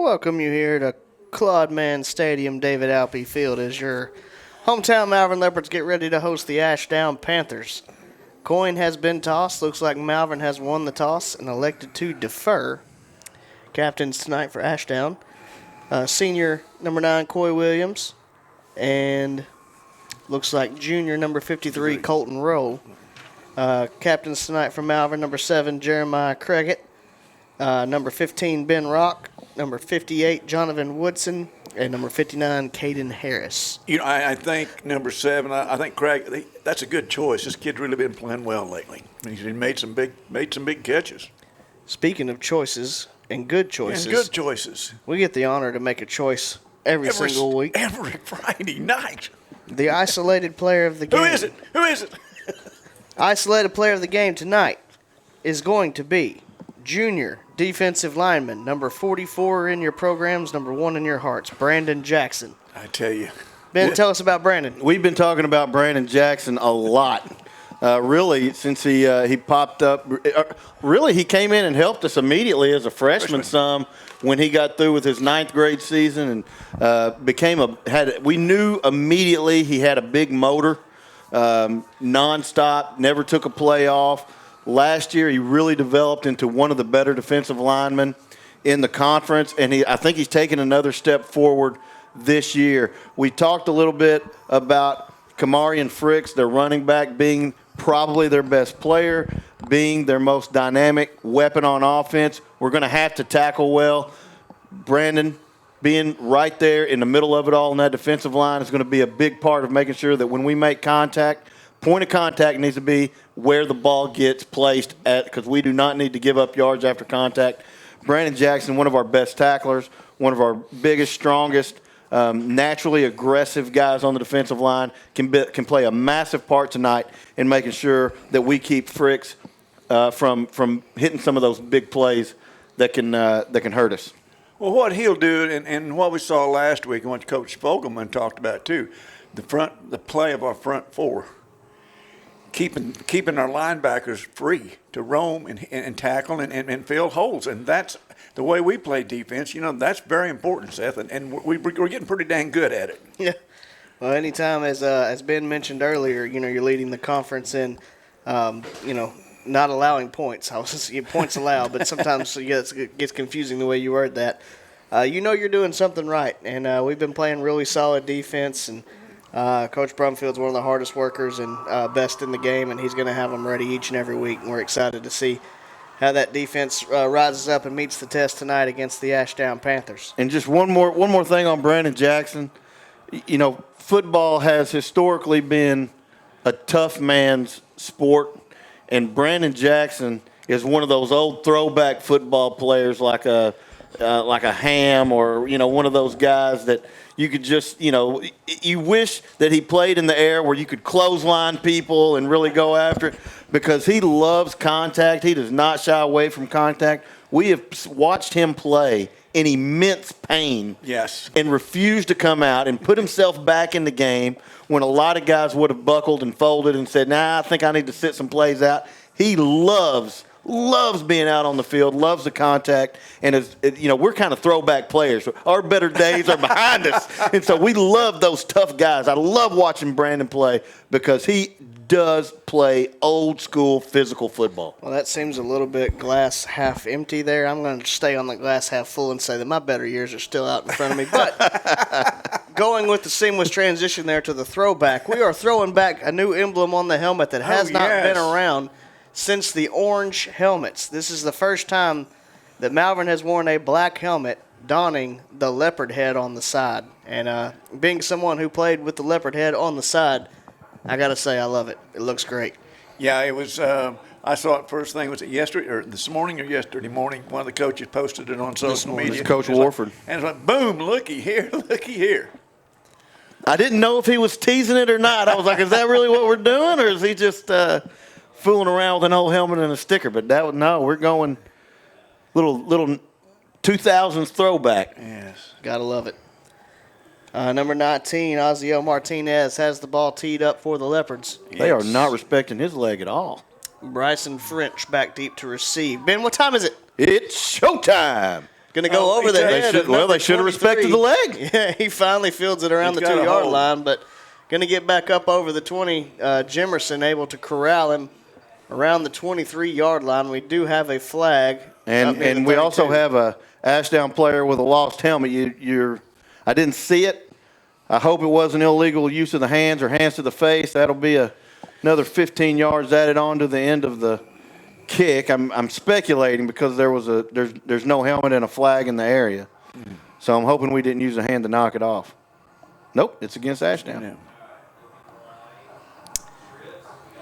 welcome you here to Claude Mann Stadium, David Alpe Field, as your hometown Malvern Leopards get ready to host the Ashdown Panthers. Coin has been tossed. Looks like Malvern has won the toss and elected to defer. Captains tonight for Ashdown. Senior number 9, Coy Williams, and looks like junior number 53, Colton Rowe. Captains tonight for Malvern, number 7, Jeremiah Craigett, number 15, Ben Rock, number 58, Jonathan Woodson, and number 59, Caden Harris. You know, I think number 7. I think Craig. That's a good choice. This kid's really been playing well lately. I mean, he's made some big catches. Speaking of choices and good choices, we get the honor to make a choice every single week. Every Friday night. The isolated player of the game. Who is it? Isolated player of the game tonight is going to be junior defensive lineman, number 44 in your programs, number 1 in your hearts, Brandon Jackson. I tell you. Ben, tell us about Brandon. We've been talking about Brandon Jackson a lot. Really, since he popped up. Really, he came in and helped us immediately as a freshman some when he got through with his 9th grade season and we knew immediately he had a big motor, nonstop, never took a play off. Last year, he really developed into one of the better defensive linemen in the conference, and I think he's taken another step forward this year. We talked a little bit about Kamarian Fricks, their running back, being probably their best player, being their most dynamic weapon on offense. We're going to have to tackle well. Brandon being right there in the middle of it all in that defensive line is going to be a big part of making sure that when we make contact, point of contact needs to be where the ball gets placed at, because we do not need to give up yards after contact. Brandon Jackson, one of our best tacklers, one of our biggest, strongest, naturally aggressive guys on the defensive line, can play a massive part tonight in making sure that we keep Fricks from hitting some of those big plays that can hurt us. Well, what he'll do, and what we saw last week, and what Coach Fogelman talked about too, the play of our front four, keeping our linebackers free to roam and tackle and fill holes, and that's the way we play defense. You know, that's very important, Seth, and we're getting pretty dang good at it. Yeah. Well, anytime, as Ben mentioned earlier, you know, you're leading the conference in, not allowing points. I was points allowed, but sometimes it gets confusing the way you word that. You're doing something right, and we've been playing really solid defense, and Coach Brumfield's one of the hardest workers and best in the game, and he's going to have them ready each and every week, and we're excited to see how that defense rises up and meets the test tonight against the Ashdown Panthers. And just one more thing on Brandon Jackson. You know, football has historically been a tough man's sport, and Brandon Jackson is one of those old throwback football players like a Ham or, one of those guys that you could just, you wish that he played in the air where you could clothesline people and really go after it, because he loves contact. He does not shy away from contact. We have watched him play in immense pain. Yes. And refused to come out and put himself back in the game when a lot of guys would have buckled and folded and said, I think I need to sit some plays out. He loves being out on the field, loves the contact, and we're kind of throwback players. Our better days are behind us, and so we love those tough guys. I love watching Brandon play because he does play old school physical football. Well, that seems a little bit glass half empty there. I'm going to stay on the glass half full and say that my better years are still out in front of me. But going with the seamless transition there to the throwback, we are throwing back a new emblem on the helmet that has not been around since the orange helmets. This is the first time that Malvern has worn a black helmet donning the leopard head on the side. And being someone who played with the leopard head on the side, I got to say I love it. It looks great. Yeah, it was I saw it first thing, was it yesterday or this morning or yesterday morning? One of the coaches posted it on social media. It's Coach Warford. And it's like, boom, looky here. I didn't know if he was teasing it or not. I was like, is that really what we're doing, or is he just fooling around with an old helmet and a sticker? But we're going little 2000s throwback. Yes. Gotta love it. Number 19, Ozio Martinez has the ball teed up for the Leopards. Yes. They are not respecting his leg at all. Bryson French back deep to receive. Ben, what time is it? It's showtime. Going to go over the head. They should have respected the leg. Yeah, he finally fields it around the 2-yard line, but going to get back up over the 20. Jimerson able to corral him around the 23-yard line. We do have a flag. And we also have a Ashdown player with a lost helmet. I didn't see it. I hope it wasn't illegal use of the hands or hands to the face. That'll be another 15 yards added on to the end of the kick. I'm speculating because there's no helmet and a flag in the area. So I'm hoping we didn't use a hand to knock it off. Nope, it's against Ashdown. Yeah.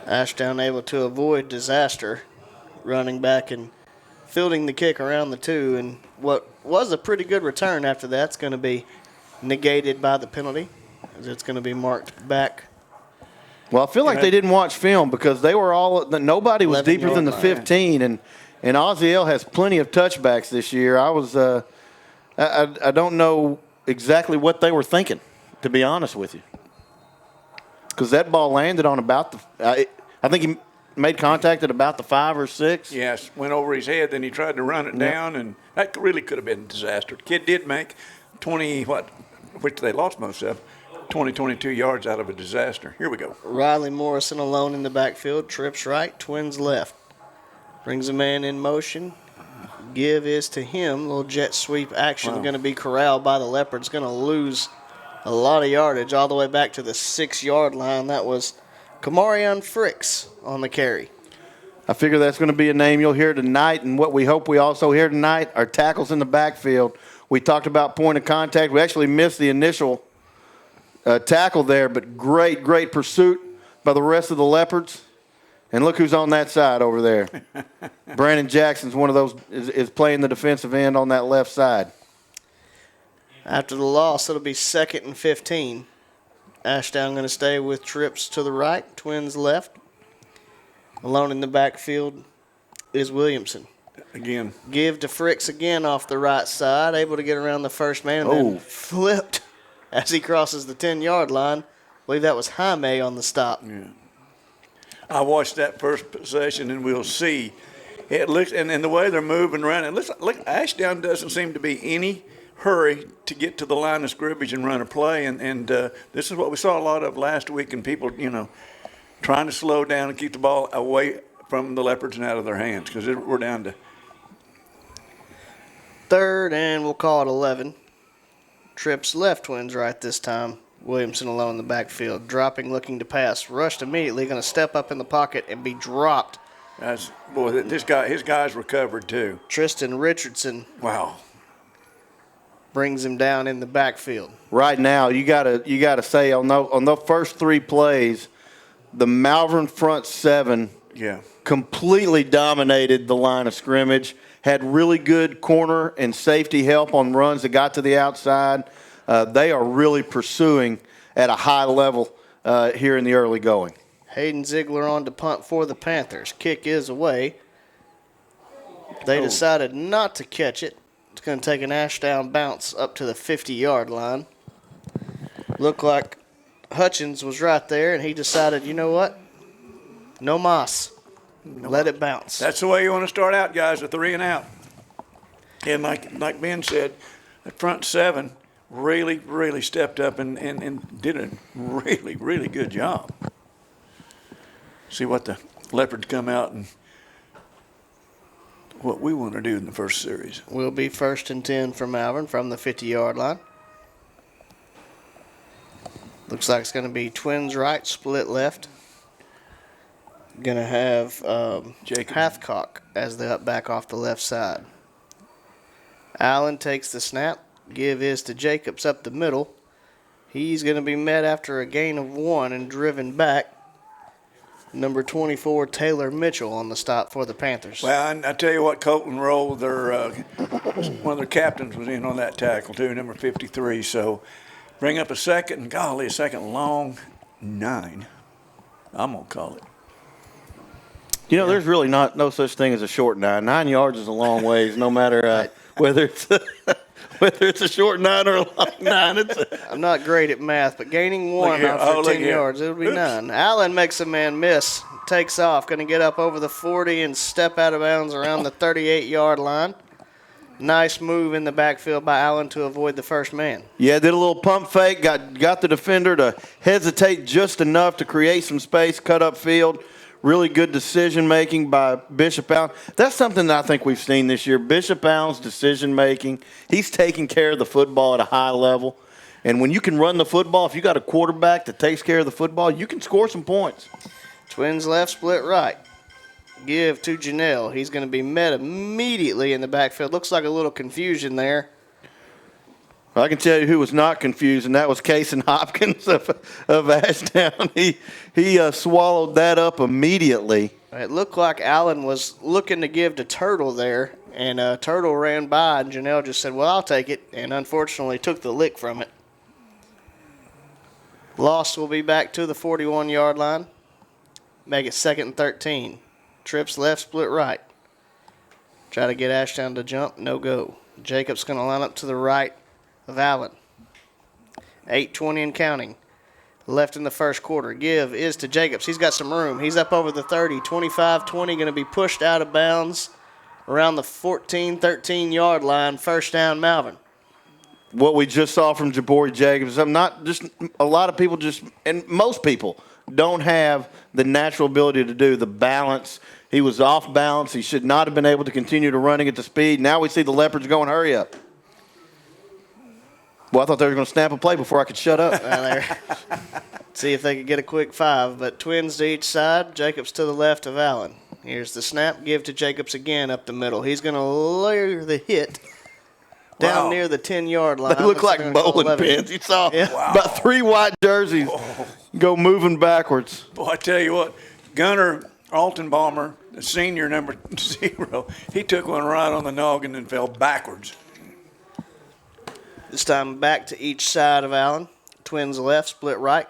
Ashdown able to avoid disaster, running back and fielding the kick around the 2. And what was a pretty good return after that's going to be negated by the penalty, as it's going to be marked back. Well, I feel like they didn't watch film because they were nobody was deeper than the 15, and Oziel has plenty of touchbacks this year. I don't know exactly what they were thinking, to be honest with you, because that ball landed on about I think he made contact at about the 5 or 6. Yes, went over his head, then he tried to run it down, and that really could have been a disaster. The kid did make 20, which they lost most of, 22 yards out of a disaster. Here we go. Riley Morrison alone in the backfield, trips right, Twins left. Brings a man in motion. Give is to him. Little jet sweep action going to be corralled by the Leopards. Going to lose a lot of yardage all the way back to the 6-yard line. That was Kamarion Fricks on the carry. I figure that's going to be a name you'll hear tonight, and what we hope we also hear tonight are tackles in the backfield. We talked about point of contact. We actually missed the initial tackle there, but great pursuit by the rest of the Leopards. And look who's on that side over there. Brandon Jackson's one of those, is playing the defensive end on that left side. After the loss, it'll be 2nd and 15. Ashdown going to stay with trips to the right, Twins left. Alone in the backfield is Williamson. Again. Give to Fricks again off the right side, able to get around the first man and then flipped as he crosses the 10-yard line. I believe that was Jaime on the stop. Yeah. I watched that first possession, and we'll see. It looks, and the way they're moving around, it looks like Ashdown doesn't seem to be any hurry to get to the line of scrimmage and run a play. And this is what we saw a lot of last week, and people, trying to slow down and keep the ball away from the Leopards and out of their hands, because we're down to 3rd, and we'll call it 11. Trips left, Twins right this time. Williamson alone in the backfield, dropping, looking to pass. Rushed immediately, going to step up in the pocket and be dropped. his guys recovered too. Tristan Richardson. Wow. Brings him down in the backfield. Right now, you gotta say on the first 3 plays, the Malvern front 7 completely dominated the line of scrimmage. Had really good corner and safety help on runs that got to the outside. They are really pursuing at a high level here in the early going. Hayden Ziegler on to punt for the Panthers. Kick is away. They decided not to catch it. It's going to take an Ashdown bounce up to the 50-yard line. Looked like Hutchins was right there, and he decided, you know what? No mas. Let it bounce. That's the way you want to start out, guys, a 3 and out. And like Ben said, the front 7 really stepped up and did a really good job. See what the Leopards come out and what we want to do in the first series. Will be 1st and 10 for Malvern from the 50-yard line. Looks like it's going to be Twins right, split left. Going to have Hathcock as the up back off the left side. Allen takes the snap. Give is to Jacobs up the middle. He's going to be met after a gain of 1 and driven back. Number 24, Taylor Mitchell on the stop for the Panthers. Well, I tell you what, Colton Roll, one of their captains was in on that tackle too, number 53. So bring up a second long 9. I'm going to call it. There's really no such thing as a short 9. 9 yards is a long ways, no matter whether it's a short 9 or a long 9. I'm not great at math, but gaining 1 after 10 yards, it'll be 9. Allen makes a man miss, takes off, going to get up over the 40 and step out of bounds around the 38-yard line. Nice move in the backfield by Allen to avoid the first man. Yeah, did a little pump fake, got the defender to hesitate just enough to create some space, cut up field. Really good decision-making by Bishop Allen. That's something that I think we've seen this year. Bishop Allen's decision-making, he's taking care of the football at a high level. And when you can run the football, if you got a quarterback that takes care of the football, you can score some points. Twins left, split right. Give to Janelle. He's going to be met immediately in the backfield. Looks like a little confusion there. I can tell you who was not confused, and that was Cason Hopkins of Ashdown. He swallowed that up immediately. It looked like Allen was looking to give to Turtle there, and Turtle ran by, and Janelle just said, well, I'll take it, and unfortunately took the lick from it. Loss will be back to the 41-yard line. Make it 2nd and 13. Trips left, split right. Try to get Ashdown to jump, no go. Jacobs going to line up to the right of Allen. 8:20 and counting. Left in the first quarter. Give is to Jacobs. He's got some room. He's up over the 30. 25-20, going to be pushed out of bounds around the 14, 13-yard line. First down, Malvern. What we just saw from Jabari Jacobs, I'm not just a lot of people and most people don't have the natural ability to do the balance. He was off balance. He should not have been able to continue to running at the speed. Now we see the Leopards going, hurry up. Well, I thought they were going to snap a play before I could shut up. See if they could get a quick 5. But Twins to each side. Jacobs to the left of Allen. Here's the snap. Give to Jacobs again up the middle. He's going to layer the hit down near the 10-yard line. They look like bowling pins. You saw about 3 white jerseys go moving backwards. Boy, I tell you what, Gunnar Altenbaumer, the senior number 0, he took one right on the noggin and fell backwards. This time back to each side of Allen. Twins left, split right.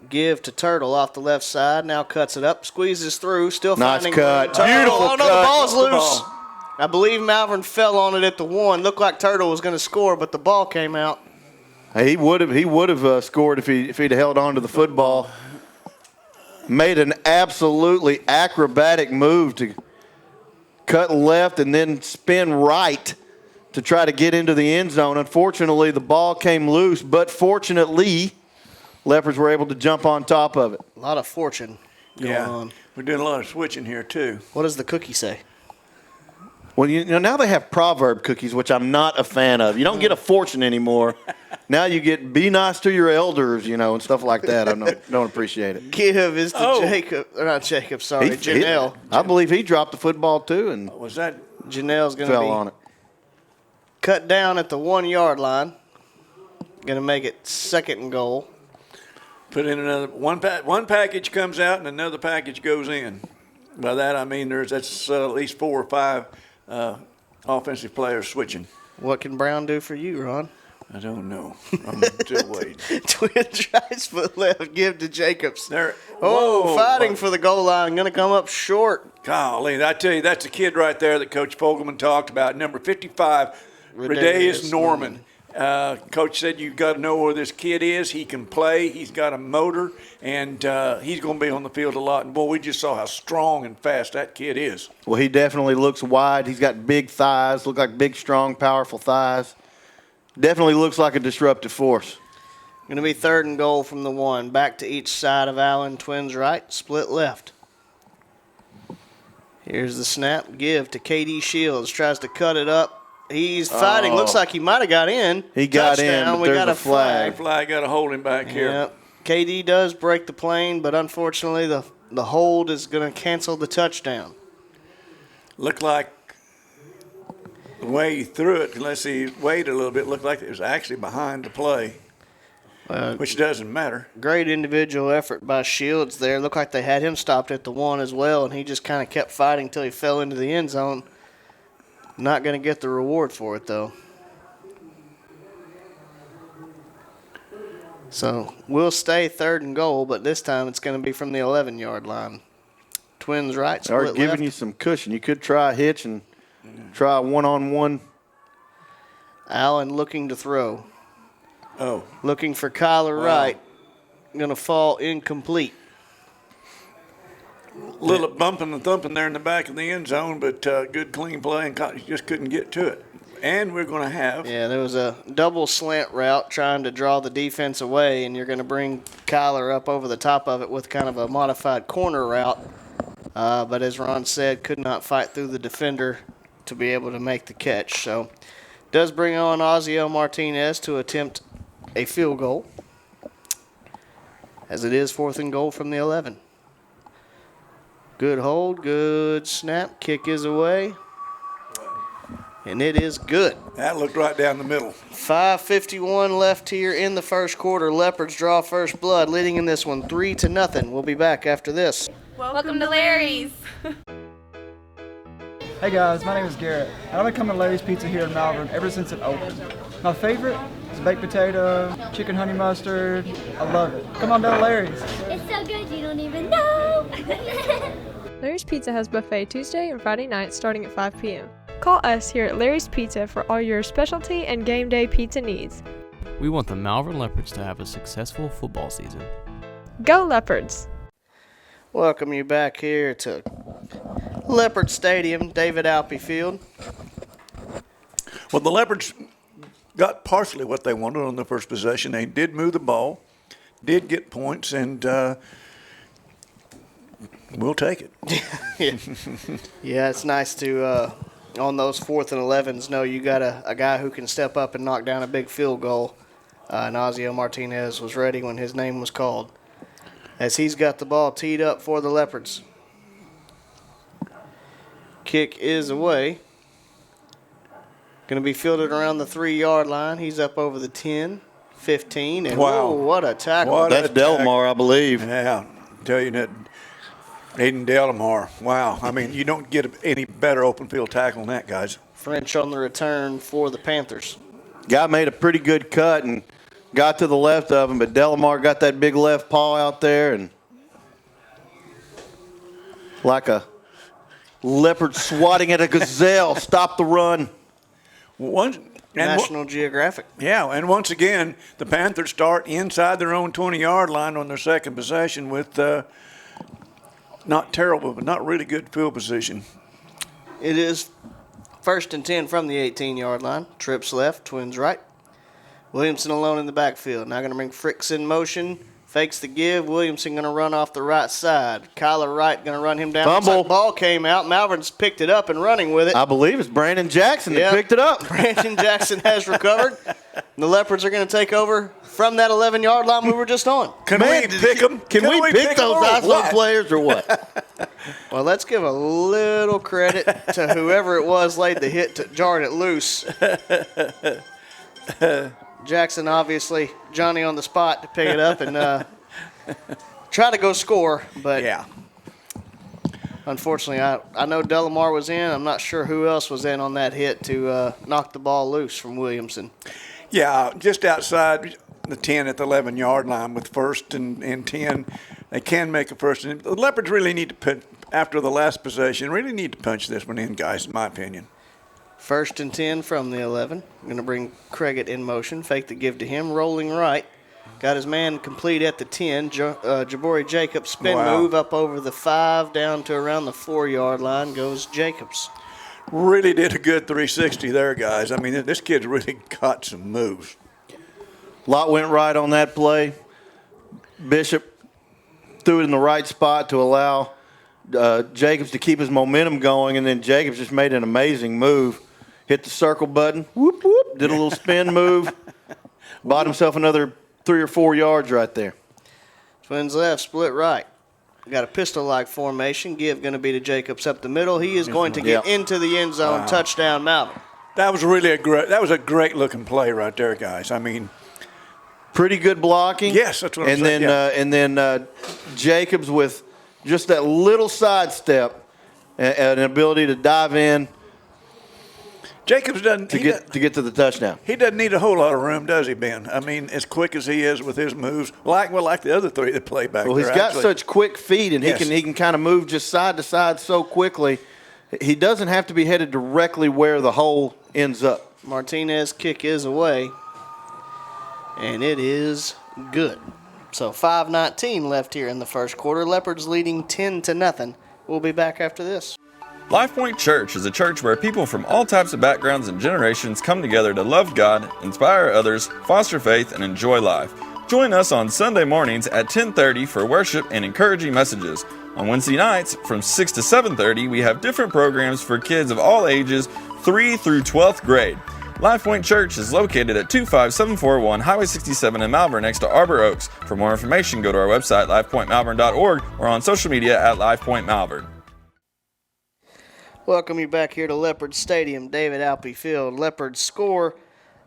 Give to Turtle off the left side. Now cuts it up, squeezes through, still nice finding cut. Turtle. Beautiful oh, no, cut. the ball's loose. I believe Malvern fell on it at the 1. Looked like Turtle was going to score, but the ball came out. He would have scored if he'd held on to the football. Made an absolutely acrobatic move to cut left and then spin right to try to get into the end zone. Unfortunately, the ball came loose, but fortunately, Leopards were able to jump on top of it. A lot of fortune going on. We're doing a lot of switching here, too. What does the cookie say? Well, you know, now they have proverb cookies, which I'm not a fan of. You don't get a fortune anymore. Now you get be nice to your elders, and stuff like that. I don't appreciate it. Give is to Jacob, or not Jacob, sorry, Janelle. I believe he dropped the football, too, and Was that Janelle's going to fell be on it. cut down at the 1-yard line. Going to make it 2nd and goal. put in another one package comes out and another package goes in? By that I mean that's at least 4 or 5 offensive players switching. What can Brown do for you, Ron? I don't know. I'm still waiting. Twins right foot left, give to Jacobs. There. Fighting for the goal line, going to come up short. Golly, I tell you, that's a kid right there that Coach Fogelman talked about, number 55, Redaeus Norman. Coach said you've got to know where this kid is. He can play. He's got a motor, and he's going to be on the field a lot. And, boy, we just saw how strong and fast that kid is. Well, he definitely looks wide. He's got big thighs, look like big, strong, powerful thighs. Definitely looks like a disruptive force. Going to be 3rd and goal from the 1. Back to each side of Allen. Twins right, split left. Here's the snap. Give to KD Shields. Tries to cut it up. He's fighting. Looks like he might have got in. He got Touchdown. in, but We there's got a flag. The flag got to hold him back here. Yep. KD does break the plane, but unfortunately the hold is going to cancel the touchdown. Looked like the way he threw it, unless he waited a little bit, looked like it was actually behind the play, which doesn't matter. Great individual effort by Shields there. Looked like they had him stopped at the 1 as well, and he just kind of kept fighting until he fell into the end zone. Not going to get the reward for it, though. So we'll stay 3rd and goal, but this time it's going to be from the 11-yard line. Twins right, They are split giving left. you some cushion. You could try a hitch and try a one-on-one. Allen looking to throw. Oh, Looking for Kyler Wright. Going to fall incomplete. Little bumping and thumping there in the back of the end zone, but good clean play, and he just couldn't get to it. And we're going to have. Yeah, there was a double slant route trying to draw the defense away, and you're going to bring Kyler up over the top of it with kind of a modified corner route. But as Ron said, could not fight through the defender to be able to make the catch. So does bring on Ozzie Martinez to attempt a field goal, as it is 4th and goal from the 11. Good hold, good snap, kick is away. And it is good. That looked right down the middle. 5:51 left here in the first quarter. Leopards draw first blood, leading in this one 3-0. We'll be back after this. Welcome to Larry's. Hey guys, my name is Garrett, and I've been coming to Larry's Pizza here in Malvern ever since it opened. My favorite is baked potato, chicken honey mustard. I love it. Come on down to Larry's. It's so good you don't even know. Larry's Pizza has buffet Tuesday and Friday nights starting at 5 p.m. Call us here at Larry's Pizza for all your specialty and game day pizza needs. We want the Malvern Leopards to have a successful football season. Go Leopards! Welcome you back here to Leopard Stadium, David Alpe Field. Well, the Leopards got partially what they wanted on the first possession. They did move the ball, did get points, and we'll take it. Yeah, it's nice to, on those 4th and 11s, know you got a guy who can step up and knock down a big field goal. And Ozzie Martinez was ready when his name was called, as he's got the ball teed up for the Leopards. Kick is away. Going to be fielded around the 3-yard line. He's up over the 10, 15, and wow, whoa, what a tackle. That's Delmar, I believe. Yeah, I'll tell you that. Aiden Delamar. Wow. I mean, you don't get any better open field tackle than that, guys. French on the return for the Panthers. Guy made a pretty good cut and got to the left of him, but Delamar got that big left paw out there and like a leopard swatting at a gazelle, stopped the run. National Geographic. Yeah, and once again, the Panthers start inside their own 20-yard line on their second possession with not terrible, but not really good field position. It is 1st and 10 from the 18-yard line. Trips left, Twins right. Williamson alone in the backfield. Now going to bring Fricks in motion. Fakes the give. Williamson going to run off the right side. Kyler Wright going to run him down. Fumble. The ball came out. Malvern's picked it up and running with it. I believe it's Brandon Jackson that picked it up. Brandon Jackson has recovered. The Leopards are going to take over from that 11-yard line we were just on. Can we pick them? Can we pick those ISO players or what? Well, let's give a little credit to whoever it was laid the hit to jarred it loose. Jackson, obviously, Johnny on the spot to pick it up and try to go score. But yeah, unfortunately, I know Delamar was in. I'm not sure who else was in on that hit to knock the ball loose from Williamson. Yeah, just outside the 10 at the 11-yard line with 1st and 10. They can make a first. And the Leopards really need to, after the last possession, really need to punch this one in, guys, in my opinion. 1st and 10 from the 11. I'm going to bring Craigett in motion. Fake the give to him. Rolling right. Got his man complete at the 10. Jabari Jacobs spin move up over the 5 down to around the 4-yard line goes Jacobs. Really did a good 360 there, guys. I mean, this kid's really got some moves. Lot went right on that play. Bishop threw it in the right spot to allow Jacobs to keep his momentum going, and then Jacobs just made an amazing move. Hit the circle button, whoop, whoop, did a little spin move, bought himself another 3 or 4 yards right there. Twins left, split right. Got a pistol-like formation. Give going to be to Jacobs up the middle. He is going to get into the end zone. Wow. Touchdown, Malvern. That was really a great-looking play right there, guys. I mean, pretty good blocking. Yes, that's what I'm saying. And then Jacobs with just that little sidestep and an ability to dive in. Jacobs doesn't to get to the touchdown. He doesn't need a whole lot of room, does he, Ben? I mean, as quick as he is with his moves, like the other 3 that play back there. Well, he's got such quick feet, and yes, he can kind of move just side to side so quickly. He doesn't have to be headed directly where the hole ends up. Martinez kick is away, and it is good. So 5:19 left here in the first quarter. Leopards leading 10-0. We'll be back after this. LifePoint Church is a church where people from all types of backgrounds and generations come together to love God, inspire others, foster faith, and enjoy life. Join us on Sunday mornings at 10:30 for worship and encouraging messages. On Wednesday nights from 6 to 7:30, we have different programs for kids of all ages, 3 through 12th grade. LifePoint Church is located at 25741 Highway 67 in Malvern next to Arbor Oaks. For more information, go to our website, lifepointmalvern.org, or on social media at LifePointMalvern. Welcome you back here to Leopard Stadium, David Alpe Field. Leopards score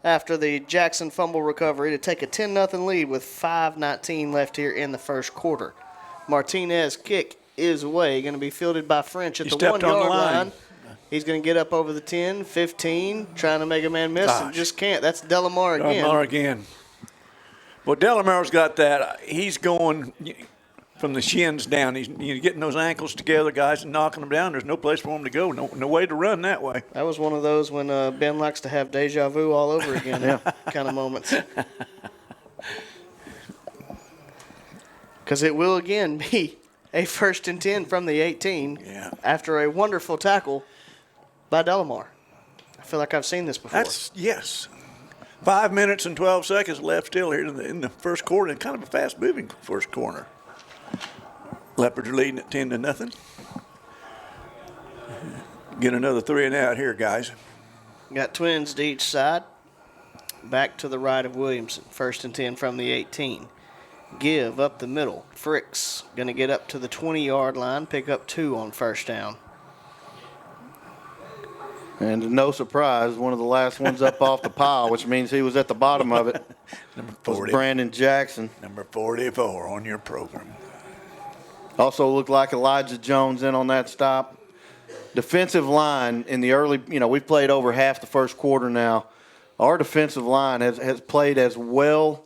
after the Jackson fumble recovery to take a 10-0 lead with 5:19 left here in the first quarter. Martinez kick is away, going to be fielded by French at the 1 yard line. He's going to get up over the 10, 15, trying to make a man miss and just can't. That's Delamar again. Delamar again. Well, Delamar's got that. He's going from the shins down. He's getting those ankles together, guys, and knocking them down. There's no place for him to go. No way to run that way. That was one of those when Ben likes to have deja vu all over again kind of moments. Because it will again be a 1st and 10 from the 18 after a wonderful tackle by Delamar. I feel like I've seen this before. Yes. 5 minutes and 12 seconds left still here in the first quarter, and kind of a fast-moving first quarter. Leopards are leading at 10-0. Get another 3 and out here, guys. Got twins to each side. Back to the right of Williamson. 1st and 10 from the 18. Give up the middle. Fricks going to get up to the 20-yard line, pick up 2 on first down. And no surprise, one of the last ones up off the pile, which means he was at the bottom of it. Number 40. Was Brandon Jackson. Number 44 on your program. Also looked like Elijah Jones in on that stop. Defensive line in the early, we've played over half the first quarter now. Our defensive line has played as well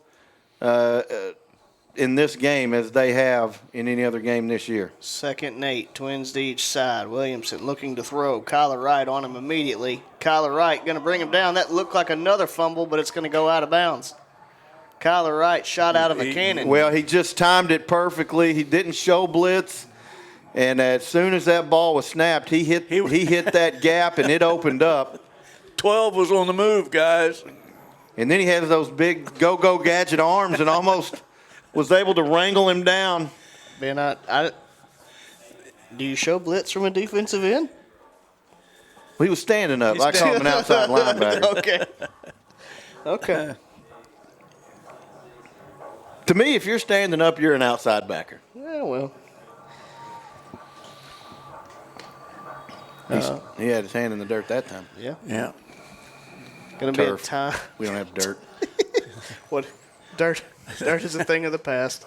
in this game as they have in any other game this year. 2nd and 8, twins to each side. Williamson looking to throw. Kyler Wright on him immediately. Kyler Wright going to bring him down. That looked like another fumble, but it's going to go out of bounds. Kyler Wright shot out of a cannon. Well, he just timed it perfectly. He didn't show blitz, and as soon as that ball was snapped, he hit that gap, and it opened up. 12 was on the move, guys. And then he has those big go-go gadget arms and almost was able to wrangle him down. Ben, do you show blitz from a defensive end? Well, he was standing up. I call him an outside linebacker. Okay. To me, if you're standing up, you're an outside backer. Yeah, well. He had his hand in the dirt that time. Yeah. Going to be a time. We don't have dirt. What? Dirt is a thing of the past.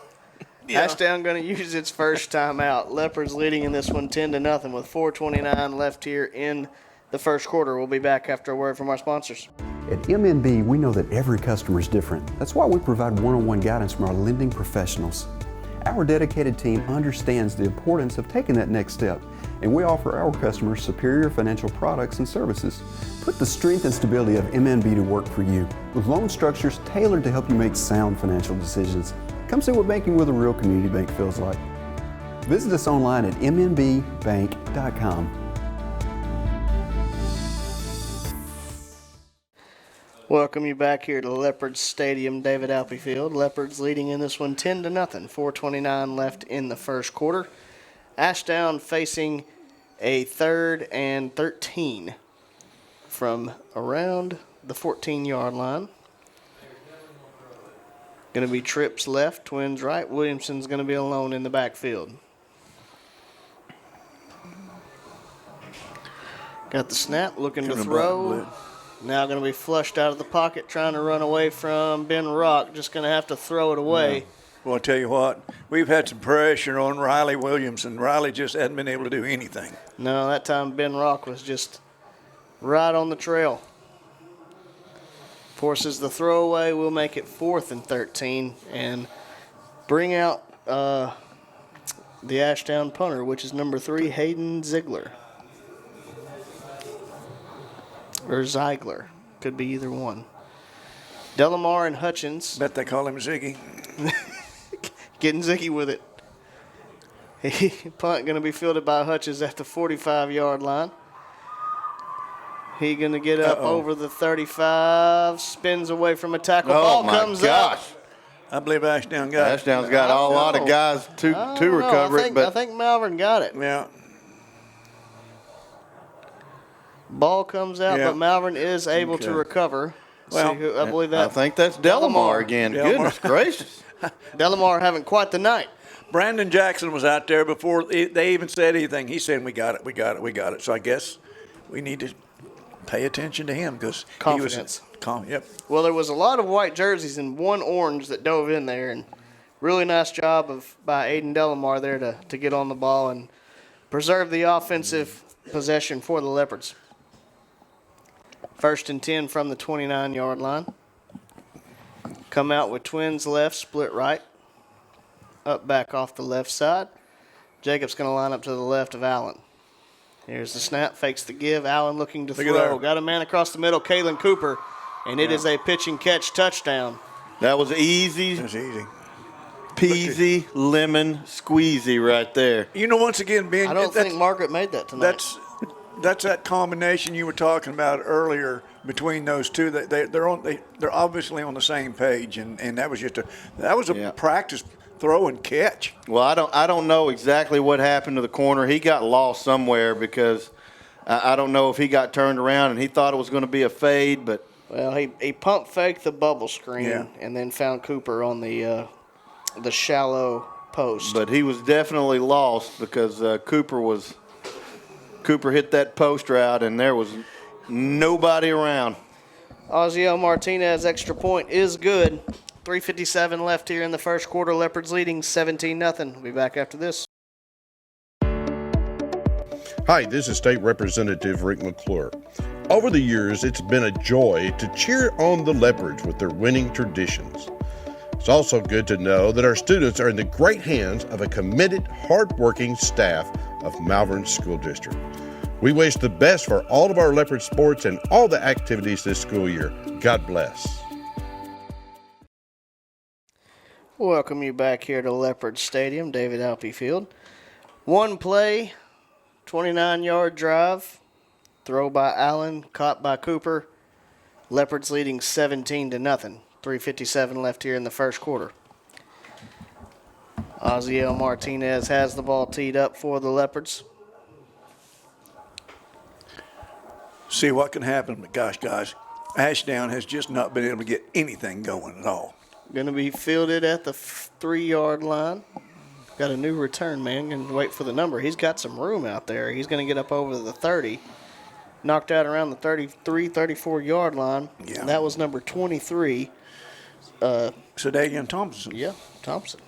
Ashdown going to use its first time out. Leopards leading in this one 10-0 with 4:29 left here in the first quarter. We'll be back after a word from our sponsors. At MNB, we know that every customer is different. That's why we provide one-on-one guidance from our lending professionals. Our dedicated team understands the importance of taking that next step, and we offer our customers superior financial products and services. Put the strength and stability of MNB to work for you, with loan structures tailored to help you make sound financial decisions. Come see what banking with a real community bank feels like. Visit us online at mnbbank.com. Welcome you back here to Leopards Stadium, David Alpe Field. Leopards leading in this one 10-0. 4:29 left in the first quarter. Ashdown facing a 3rd and 13 from around the 14-yard line. Going to be trips left, twins right. Williamson's going to be alone in the backfield. Got the snap, looking to throw. Now going to be flushed out of the pocket, trying to run away from Ben Rock. Just going to have to throw it away. Yeah. Well, I'll tell you what, we've had some pressure on Riley Williamson. Riley just hadn't been able to do anything. No, that time Ben Rock was just right on the trail. Forces the throwaway. We'll make it 4th and 13 and bring out the Ashdown punter, which is number 3, Hayden Ziegler. Or Ziegler. Could be either one. Delamar and Hutchins. Bet they call him Ziggy. getting zicky with it. Punt going to be fielded by Hutchins at the 45-yard line. He going to get up over the 35, spins away from a tackle. Ball comes out. I believe Ashdown got it. Ashdown's got a lot of guys to recover it. But I think Malvern got it. Yeah. Ball comes out, but Malvern is able to recover. Well, I believe that. I think that's Delamar again. Goodness gracious. Delamar having quite the night. Brandon Jackson was out there before they even said anything. He's saying, we got it. So I guess we need to pay attention to him because Confidence. He was Yep. Well, there was a lot of white jerseys and one orange that dove in there, and really nice job by Aiden Delamar there to get on the ball and preserve the offensive possession for the Leopards. 1st and 10 from the 29-yard line. Come out with twins left, split right. Up back off the left side. Jacob's going to line up to the left of Allen. Here's the snap, fakes the give. Allen looking to throw. Got a man across the middle, Kalen Cooper, and it is a pitch and catch touchdown. That was easy. It was easy. Peasy, lemon, squeezy right there. You know, once again, I don't think Margaret made that tonight. That's that combination you were talking about earlier between those two. They're obviously on the same page, and that was just a practice throw and catch. Well, I don't know exactly what happened to the corner. He got lost somewhere because I don't know if he got turned around and he thought it was going to be a fade, but he pump faked the bubble screen and then found Cooper on the shallow post. But he was definitely lost because Cooper hit that post route and there was nobody around. Ozziel Martinez extra point is good. 3:57 left here in the first quarter. Leopards leading 17-0. We'll be back after this. Hi, this is State Representative Rick McClure. Over the years, it's been a joy to cheer on the Leopards with their winning traditions. It's also good to know that our students are in the great hands of a committed, hard-working staff of Malvern School District. We wish the best for all of our Leopard sports and all the activities this school year. God bless. Welcome you back here to Leopard Stadium, David Alpe Field. One play, 29-yard drive, throw by Allen, caught by Cooper. Leopards leading 17-0. 3:57 left here in the first quarter. Ozziel Martinez has the ball teed up for the Leopards. See what can happen, but gosh, guys, Ashdown has just not been able to get anything going at all. Going to be fielded at the 3-yard line. Got a new return man. Going to wait for the number. He's got some room out there. He's going to get up over the 30. Knocked out around the 33, 34-yard line. Yeah. And that was number 23. Sedalian Thompson. Yeah, Thompson.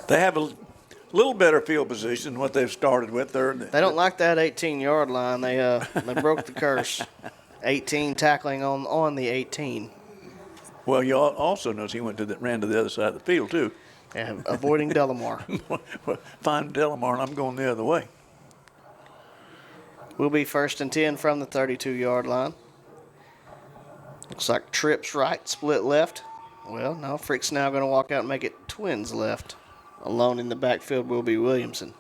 They have a little better field position than what they've started with. They don't like that 18-yard line. They broke the curse. 18 tackling on the 18. Well, you also notice he ran to the other side of the field too. Yeah, avoiding Delamar. Find Delamar, and I'm going the other way. We'll be 1st and 10 from the 32-yard line. Looks like trips right, split left. Well, no, Frick's now going to walk out and make it twins left. Alone in the backfield will be Williamson.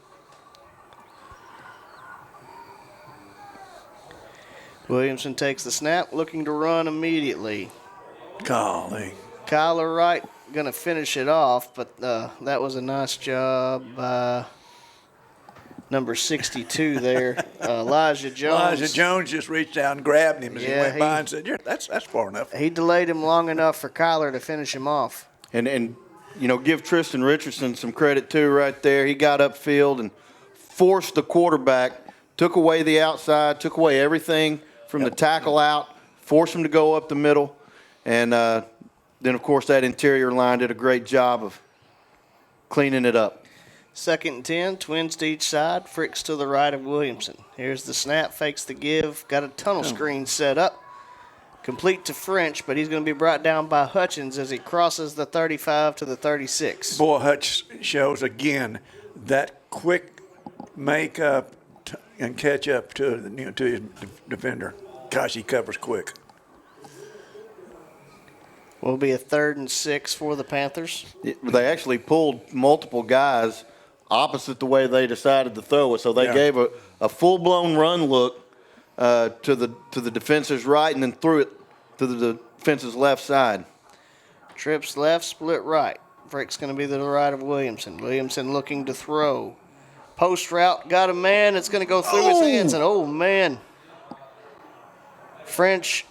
Williamson takes the snap, looking to run immediately. Golly. Kyler Wright going to finish it off, but that was a nice job by number 62 there, Elijah Jones. Elijah Jones just reached out and grabbed him as he went by and said, "Yeah, that's far enough." He delayed him long enough for Kyler to finish him off. And give Tristan Richardson some credit too right there. He got upfield and forced the quarterback, took away the outside, took away everything from the tackle out, forced him to go up the middle. And then, of course, that interior line did a great job of cleaning it up. 2nd and 10, twins to each side, Fricks to the right of Williamson. Here's the snap, fakes the give, got a tunnel screen set up. Complete to French, but he's going to be brought down by Hutchins as he crosses the 35 to the 36. Boy, Hutch shows again that quick make up and catch up to his defender. Gosh, he covers quick. Will be a 3rd and 6 for the Panthers. They actually pulled multiple guys opposite the way they decided to throw it. So they gave a full-blown run look to the defense's right and then threw it to the defense's left side. Trips left, split right. Break's going to be to the right of Williamson. Williamson looking to throw. Post route, got a man. It's going to go through his hands. And, oh, man. French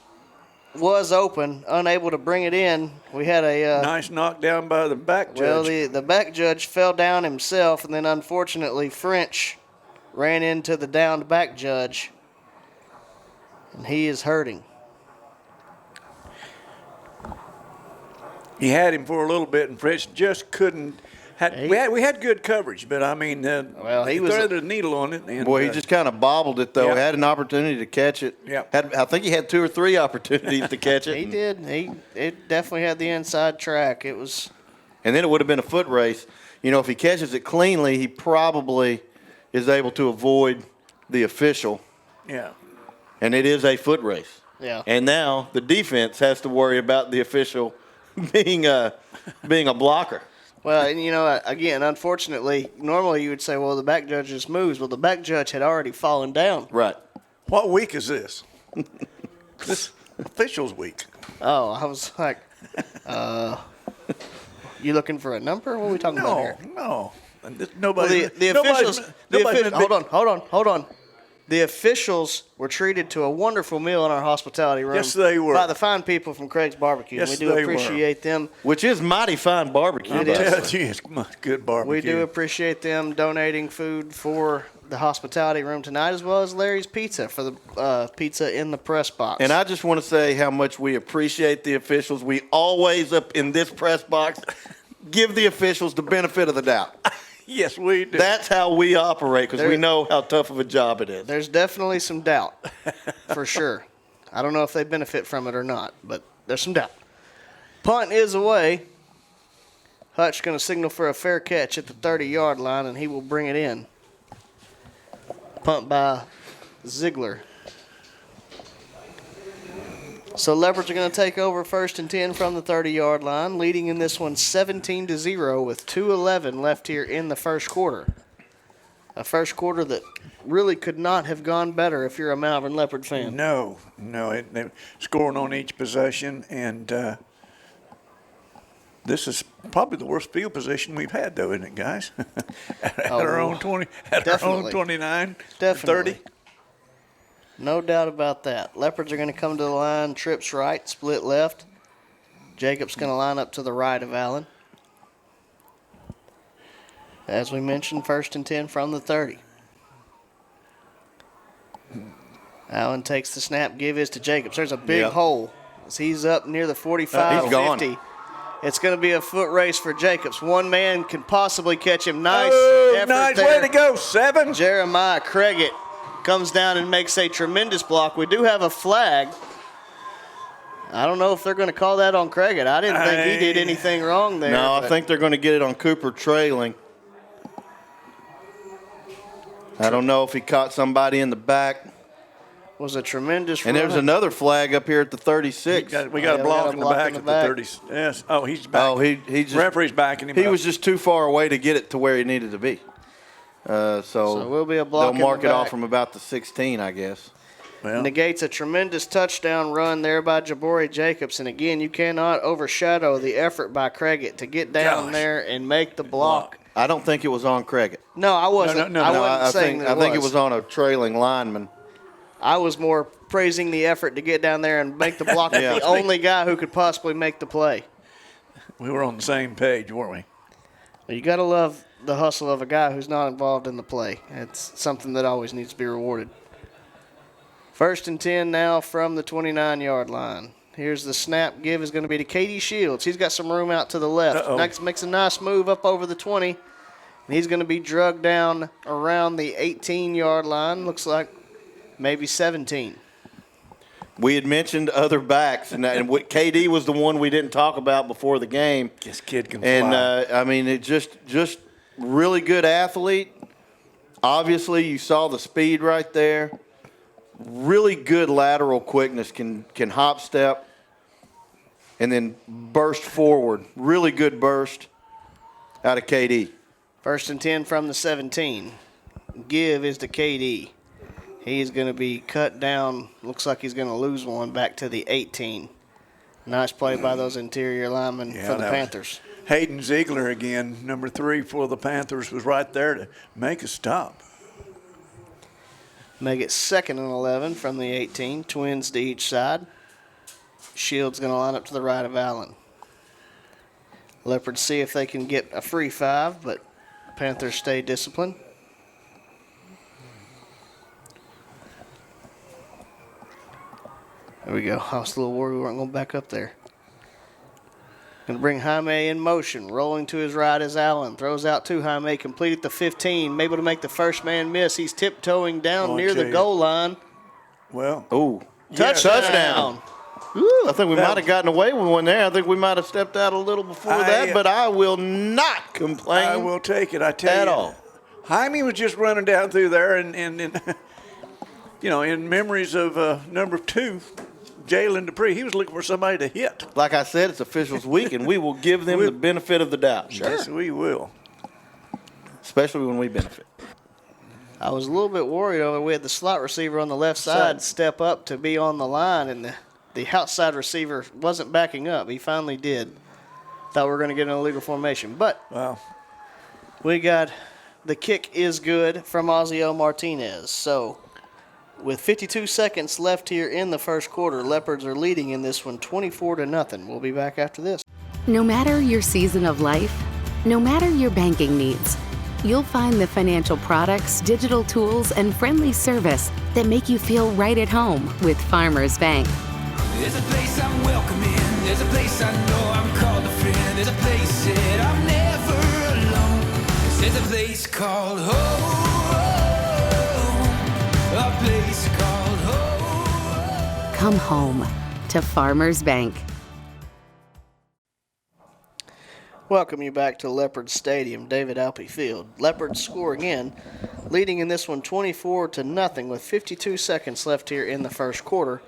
was open, unable to bring it in. We had a nice knockdown by the back judge. Well, the back judge fell down himself, and then unfortunately French ran into the downed back judge, and he is hurting. He had him for a little bit, and French just couldn't. We had good coverage, but I mean, he threaded a needle on it. And, he just kind of bobbled it though. Yeah. Had an opportunity to catch it. Yeah. I think he had 2 or 3 opportunities to catch it. He did. It definitely had the inside track. It was. And then it would have been a foot race. You know, if he catches it cleanly, he probably is able to avoid the official. Yeah. And it is a foot race. Yeah. And now the defense has to worry about the official being a blocker. Well, and again, unfortunately, normally you would say, well, the back judge just moves. Well, the back judge had already fallen down. Right. What week is this? This officials week. Oh, I was like, you looking for a number? What are we talking about here? No. Nobody. Well, the officials. Hold on. The officials were treated to a wonderful meal in our hospitality room. Yes, they were. By the fine people from Craig's Barbecue. Yes, we do appreciate them. Which is mighty fine barbecue. It's good barbecue. We do appreciate them donating food for the hospitality room tonight, as well as Larry's Pizza for the pizza in the press box. And I just want to say how much we appreciate the officials. We always, up in this press box, give the officials the benefit of the doubt. Yes, we do. That's how we operate because we know how tough of a job it is. There's definitely some doubt, for sure. I don't know if they benefit from it or not, but there's some doubt. Punt is away. Hutch going to signal for a fair catch at the 30-yard line, and he will bring it in. Punt by Ziegler. So Leopards are going to take over 1st and 10 from the 30-yard line, leading in this one 17-0 with 2:11 left here in the first quarter. A first quarter that really could not have gone better if you're a Malvern Leopard fan. No. They're scoring on each possession, and this is probably the worst field position we've had, though, isn't it, guys? At our own 20, our own 29, Definitely. 30. No doubt about that. Leopards are going to come to the line, trips right, split left. Jacobs going to line up to the right of Allen. As we mentioned, 1st and 10 from the 30. Allen takes the snap, give is to Jacobs. There's a big hole as he's up near the 45, he's 50. gone. It's going to be a foot race for Jacobs. One man can possibly catch him. Nice effort nice there. way to go, 7. Jeremiah Craigett comes down and makes a tremendous block. We do have a flag. I don't know if they're going to call that on Craigett. I didn't think he did anything wrong there. No, I think they're going to get it on Cooper trailing. I don't know if he caught somebody in the back. Was a tremendous And run. there's another flag up here at the 36. We got a block in the back at the 30. Yes. Oh, he's back. Oh, he just referee's backing him He up. was just too far away to get it to where he needed to be. So we'll be a block they'll mark in the it off back. from about the 16, I guess. Well, Negates a tremendous touchdown run there by Jabari Jacobs. And again, you cannot overshadow the effort by Craigett to get down there and make the block. I don't think it was on Craigett. No, I wasn't. No, I wasn't saying I think it was on a trailing lineman. I was more praising the effort to get down there and make the block of the only guy who could possibly make the play. we were on the same page, weren't we? Well, you got to love the hustle of a guy who's not involved in the play. It's something that always needs to be rewarded. 1st and 10 now from the 29-yard line. Here's the snap. Give is going to be to Katie Shields. He's got some room out to the left. Next makes a nice move up over the 20. And he's going to be drugged down around the 18-yard line. Looks like maybe 17. We had mentioned other backs, and KD was the one we didn't talk about before the game. This kid can fly. And, I mean, it just really good athlete. Obviously, you saw the speed right there. Really good lateral quickness, can hop step. and then burst forward. Really good burst out of KD. 1st and 10 from the 17. Give is to KD. He's going to be cut down. Looks like he's going to lose one back to the 18. Nice play by those interior linemen for the Panthers. Hayden Ziegler again, number 3 for the Panthers, was right there to make a stop. Make it 2nd and 11 from the 18. Twins to each side. Shields going to line up to the right of Allen. Leopards see if they can get a free 5, but Panthers stay disciplined. There we go. I was a little worried we weren't going to back up there. Going to bring Jaime in motion. Rolling to his right is Allen. Throws out to Jaime. Completed the 15. Able to make the first man miss. He's tiptoeing down near the goal line. Well. Ooh. Touchdown. Ooh, I think we might have gotten away with one there. I think we might have stepped out a little before that, but I will not complain. I will take it. I tell you. At all. Jaime was just running down through there, and you know, in memories of number 2, Jalen Dupree, he was looking for somebody to hit. Like I said, it's officials week, and we will give them the benefit of the doubt. Sure. Yes, we will. Especially when we benefit. I was a little bit worried over we had the slot receiver on the left side step up to be on the line, and the outside receiver wasn't backing up. He finally did. Thought we were going to get an illegal formation. But we got the kick is good from Ozio Martinez. So with 52 seconds left here in the first quarter, Leopards are leading in this one 24-0. We'll be back after this. No matter your season of life, no matter your banking needs, you'll find the financial products, digital tools, and friendly service that make you feel right at home with Farmers Bank. There's a place I'm welcome in. There's a place I know I'm called a friend. There's a place that I'm never alone. 'Cause there's a place called home. A place called home. Come home to Farmers Bank. Welcome you back to Leopard Stadium, David Alpe Field. Leopards score again, leading in this one 24-0 with 52 seconds left here in the first quarter.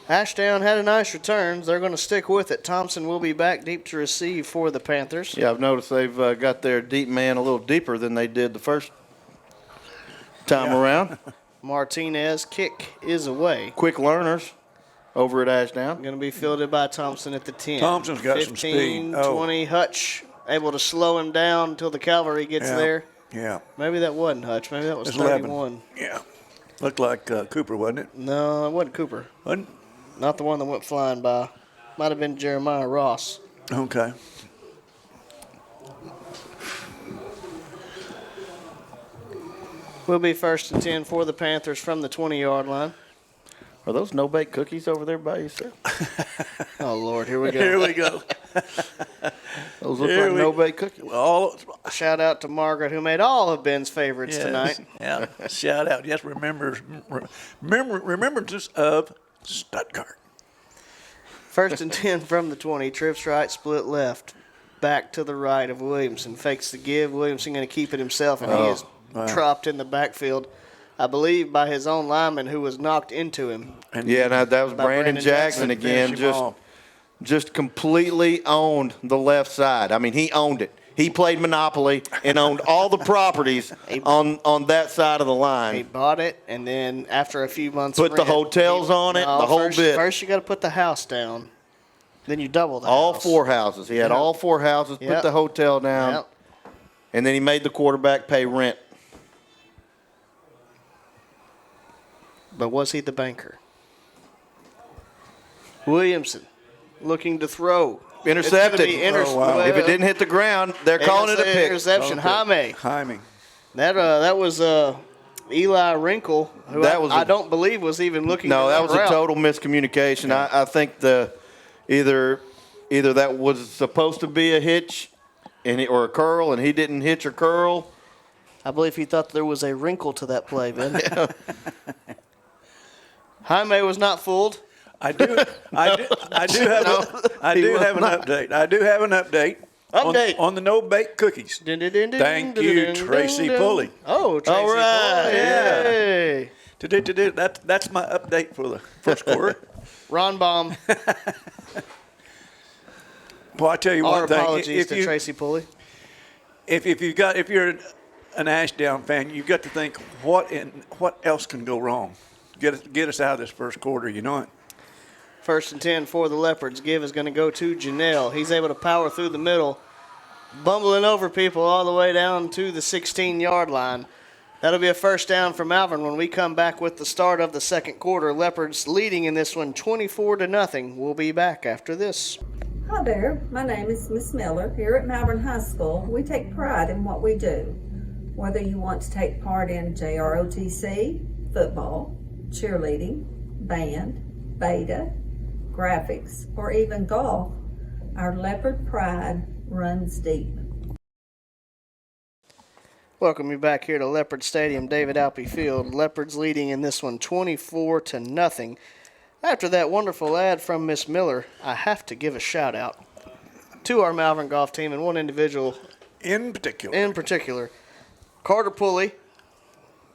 Ashdown had a nice return. They're going to stick with it. Thompson will be back deep to receive for the Panthers. Yeah, I've noticed they've got their deep man a little deeper than they did the first time around. Martinez, kick is away. Quick learners over at Ashdown. Going to be fielded by Thompson at the 10. Thompson's got 15, some speed. 20, Hutch able to slow him down until the cavalry gets there. Yeah. Maybe that wasn't Hutch. Maybe that was 31. Yeah. Looked like Cooper, wasn't it? No, it wasn't Cooper. Wasn't? Not the one that went flying by. Might have been Jeremiah Ross. Okay. Will be 1st and 10 for the Panthers from the 20-yard line. Are those no-bake cookies over there by yourself? Oh, Lord, here we go. Here we go. Those look like no-bake cookies. Shout out to Margaret, who made all of Ben's favorites tonight. Yeah, shout out. Yes, remembrances of Stuttgart. 1st and 10 from the 20. Trips right, split left. Back to the right of Williamson. Fakes the give. Williamson going to keep it himself, and he is dropped in the backfield, I believe, by his own lineman who was knocked into him. Yeah, that was Brandon Jackson again. Just completely owned the left side. I mean, he owned it. He played Monopoly and owned all the properties on that side of the line. He bought it, and then after a few months, put the hotels on it, the whole bit. First, you got to put the house down. Then you double the all house. 4 houses. He had all 4 houses. Put the hotel down, and then he made the quarterback pay rent. But was he the banker? Williamson looking to throw. Intercepted. If it didn't hit the ground, they're calling it a pick. Interception. Jaime. That was Eli Wrinkle, who I don't believe was even looking. No, that was route. a total miscommunication. I think either that was supposed to be a hitch or a curl, and he didn't hitch or curl. I believe he thought there was a wrinkle to that play, Ben. Jaime was not fooled. I do have an update. I do have an update. On the no-bake cookies. Thank you, Tracy Pulley. Oh, Tracy all right. Pulley. Yeah. That's my update for the first quarter. Ron Baum. Well, I tell you Our one thing. apologies to Tracy Pulley. If you're an Ashdown fan, you've got to think what else can go wrong. Get us out of this first quarter. You know it. 1st and 10 for the Leopards. Give is going to go to Janelle. He's able to power through the middle, bumbling over people all the way down to the 16-yard line. That'll be a first down for Malvern when we come back with the start of the second quarter. Leopards leading in this one 24-0. We'll be back after this. Hi there, my name is Miss Miller. Here at Malvern High School, we take pride in what we do. Whether you want to take part in JROTC, football, cheerleading, band, beta, graphics, or even golf, our Leopard pride runs deep. Welcome you back here to Leopard Stadium, David Alpe Field. Leopards leading in this one 24-0. After that wonderful ad from Miss Miller, I have to give a shout out to our Malvern golf team and one individual in particular. Carter Pulley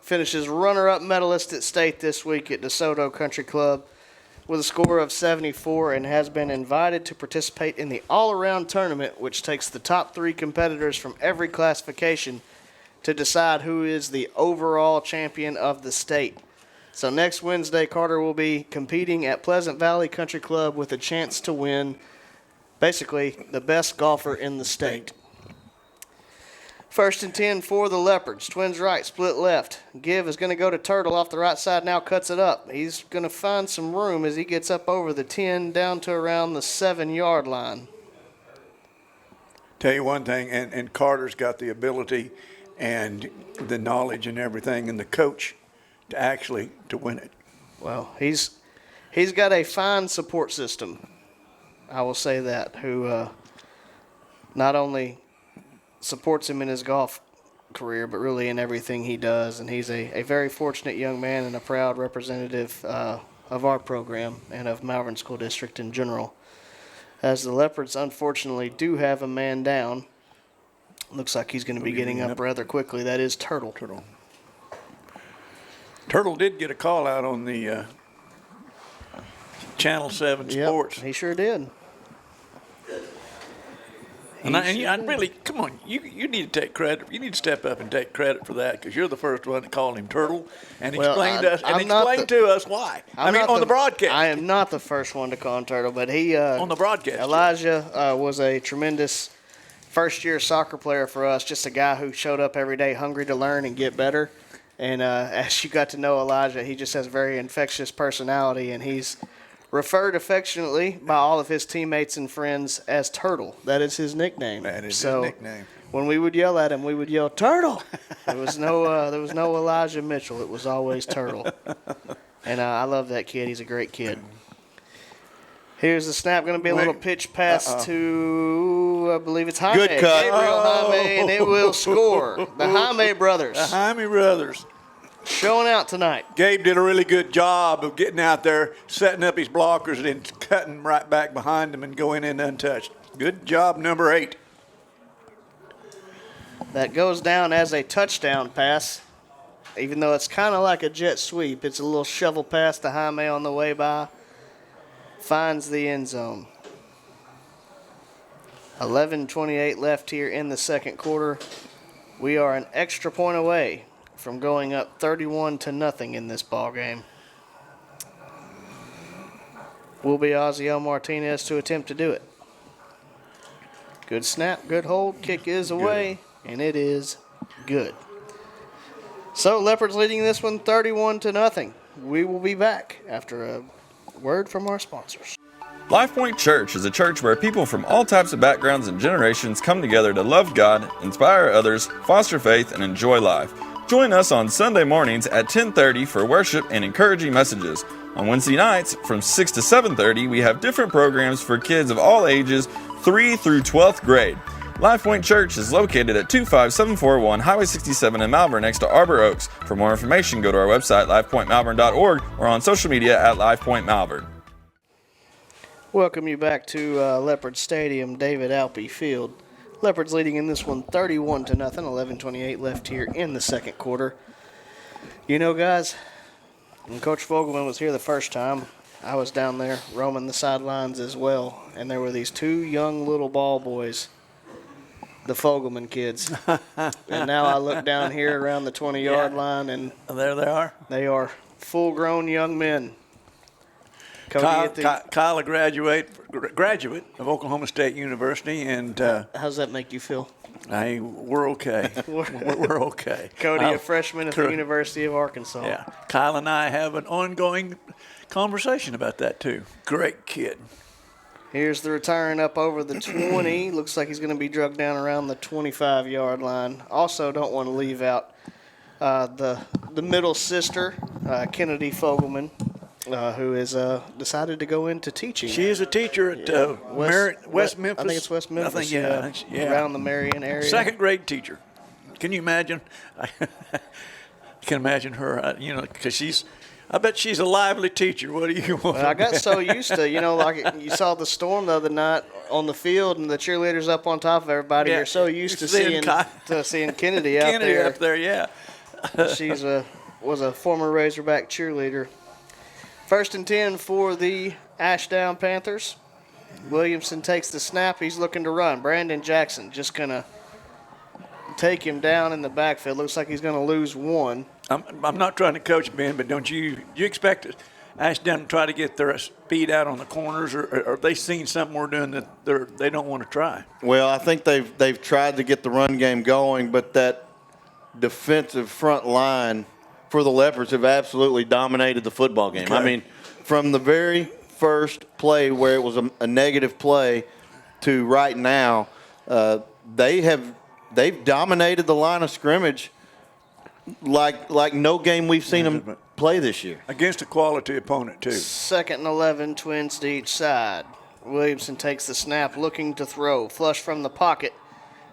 finishes runner-up medalist at state this week at DeSoto Country Club with a score of 74 and has been invited to participate in the all-around tournament, which takes the top 3 competitors from every classification to decide who is the overall champion of the state. So next Wednesday, Carter will be competing at Pleasant Valley Country Club with a chance to win basically the best golfer in the state. 1st and 10 for the Leopards. Twins right, split left. Give is going to go to Turtle off the right side, now cuts it up. He's going to find some room as he gets up over the 10 down to around the 7-yard line. Tell you one thing, and Carter's got the ability and the knowledge and everything and the coach to win it. Well, he's got a fine support system, I will say that, who not only supports him in his golf career, but really in everything he does. And he's a very fortunate young man and a proud representative of our program and of Malvern School District in general. As the Leopards unfortunately do have a man down. Looks like he's going to be getting up rather quickly. That is Turtle. Turtle did get a call out on the Channel 7 Sports. He sure did. And I really, come on, you need to take credit. You need to step up and take credit for that because you're the first one to call him Turtle and explain to us why. On the broadcast. I am not the first one to call him Turtle, but he on the broadcast. Elijah was a tremendous first-year soccer player for us, just a guy who showed up every day hungry to learn and get better. And as you got to know Elijah, he just has a very infectious personality, and he's referred affectionately by all of his teammates and friends as Turtle. That is his nickname. That is his nickname. When we would yell at him, we would yell, Turtle! There was no Elijah Mitchell. It was always Turtle. And I love that kid. He's a great kid. Here's the snap. Going to be a little pitch pass to, I believe it's Jaime. Good cut. Gabriel Jaime, and it will score. The Jaime brothers. The Jaime brothers. Showing out tonight. Gabe did a really good job of getting out there, setting up his blockers, and then cutting right back behind them and going in untouched. Good job, number 8. That goes down as a touchdown pass. Even though it's kind of like a jet sweep, it's a little shovel pass to Jaime on the way by. Finds the end zone. 11:28 left here in the second quarter. We are an extra point away from going up 31-0 in this ball game. Will be Ozzie Martinez to attempt to do it. Good snap, good hold, kick is away, and it is good. So Leopards leading this one 31-0. We will be back after a word from our sponsors. LifePoint Church is a church where people from all types of backgrounds and generations come together to love God, inspire others, foster faith, and enjoy life. Join us on Sunday mornings at 10:30 for worship and encouraging messages. On Wednesday nights from 6 to 7:30, we have different programs for kids of all ages, 3 through 12th grade. LifePoint Church is located at 25741 Highway 67 in Malvern next to Arbor Oaks. For more information, go to our website, lifepointmalvern.org, or on social media at LifePointMalvern. Welcome you back to Leopard Stadium, David Alpe Field. Leopards leading in this one 31-0, 11:28 left here in the second quarter. You know, guys, when Coach Fogelman was here the first time, I was down there roaming the sidelines as well, and there were these two young little ball boys, the Fogelman kids. And now I look down here around the 20-yard line, and there they are. They are full-grown young men. Cody Kyle, a graduate of Oklahoma State University, and how's that make you feel? We're okay. we're okay. Cody, a freshman at the University of Arkansas. Yeah, Kyle and I have an ongoing conversation about that too. Great kid. Here's the return up over the 20. Looks like he's going to be drugged down around the 25-yard line. Also, don't want to leave out the middle sister, Kennedy Fogelman, who has decided to go into teaching. She is a teacher at West Memphis. I think it's West Memphis. I think, yeah. Around the Marion area. Second grade teacher. Can you imagine? I can imagine her, because I bet she's a lively teacher. What do you want? Well, I got so used to, like you saw the storm the other night on the field and the cheerleaders up on top of everybody. You're so used to seeing Kennedy out Kennedy there. up there, yeah. She's was a former Razorback cheerleader. 1st and 10 for the Ashdown Panthers. Williamson takes the snap. He's looking to run. Brandon Jackson just going to take him down in the backfield. Looks like he's going to lose one. I'm not trying to coach Ben, but don't you expect Ashdown to try to get their speed out on the corners, or are they seen something we're doing that they don't want to try? Well, I think they've tried to get the run game going, but that defensive front line for the Leopards have absolutely dominated the football game. Okay. I mean, from the very first play where it was a negative play to right now, they've dominated the line of scrimmage like no game we've seen them play this year. Against a quality opponent, too. 2nd and 11, twins to each side. Williamson takes the snap, looking to throw. Flush from the pocket.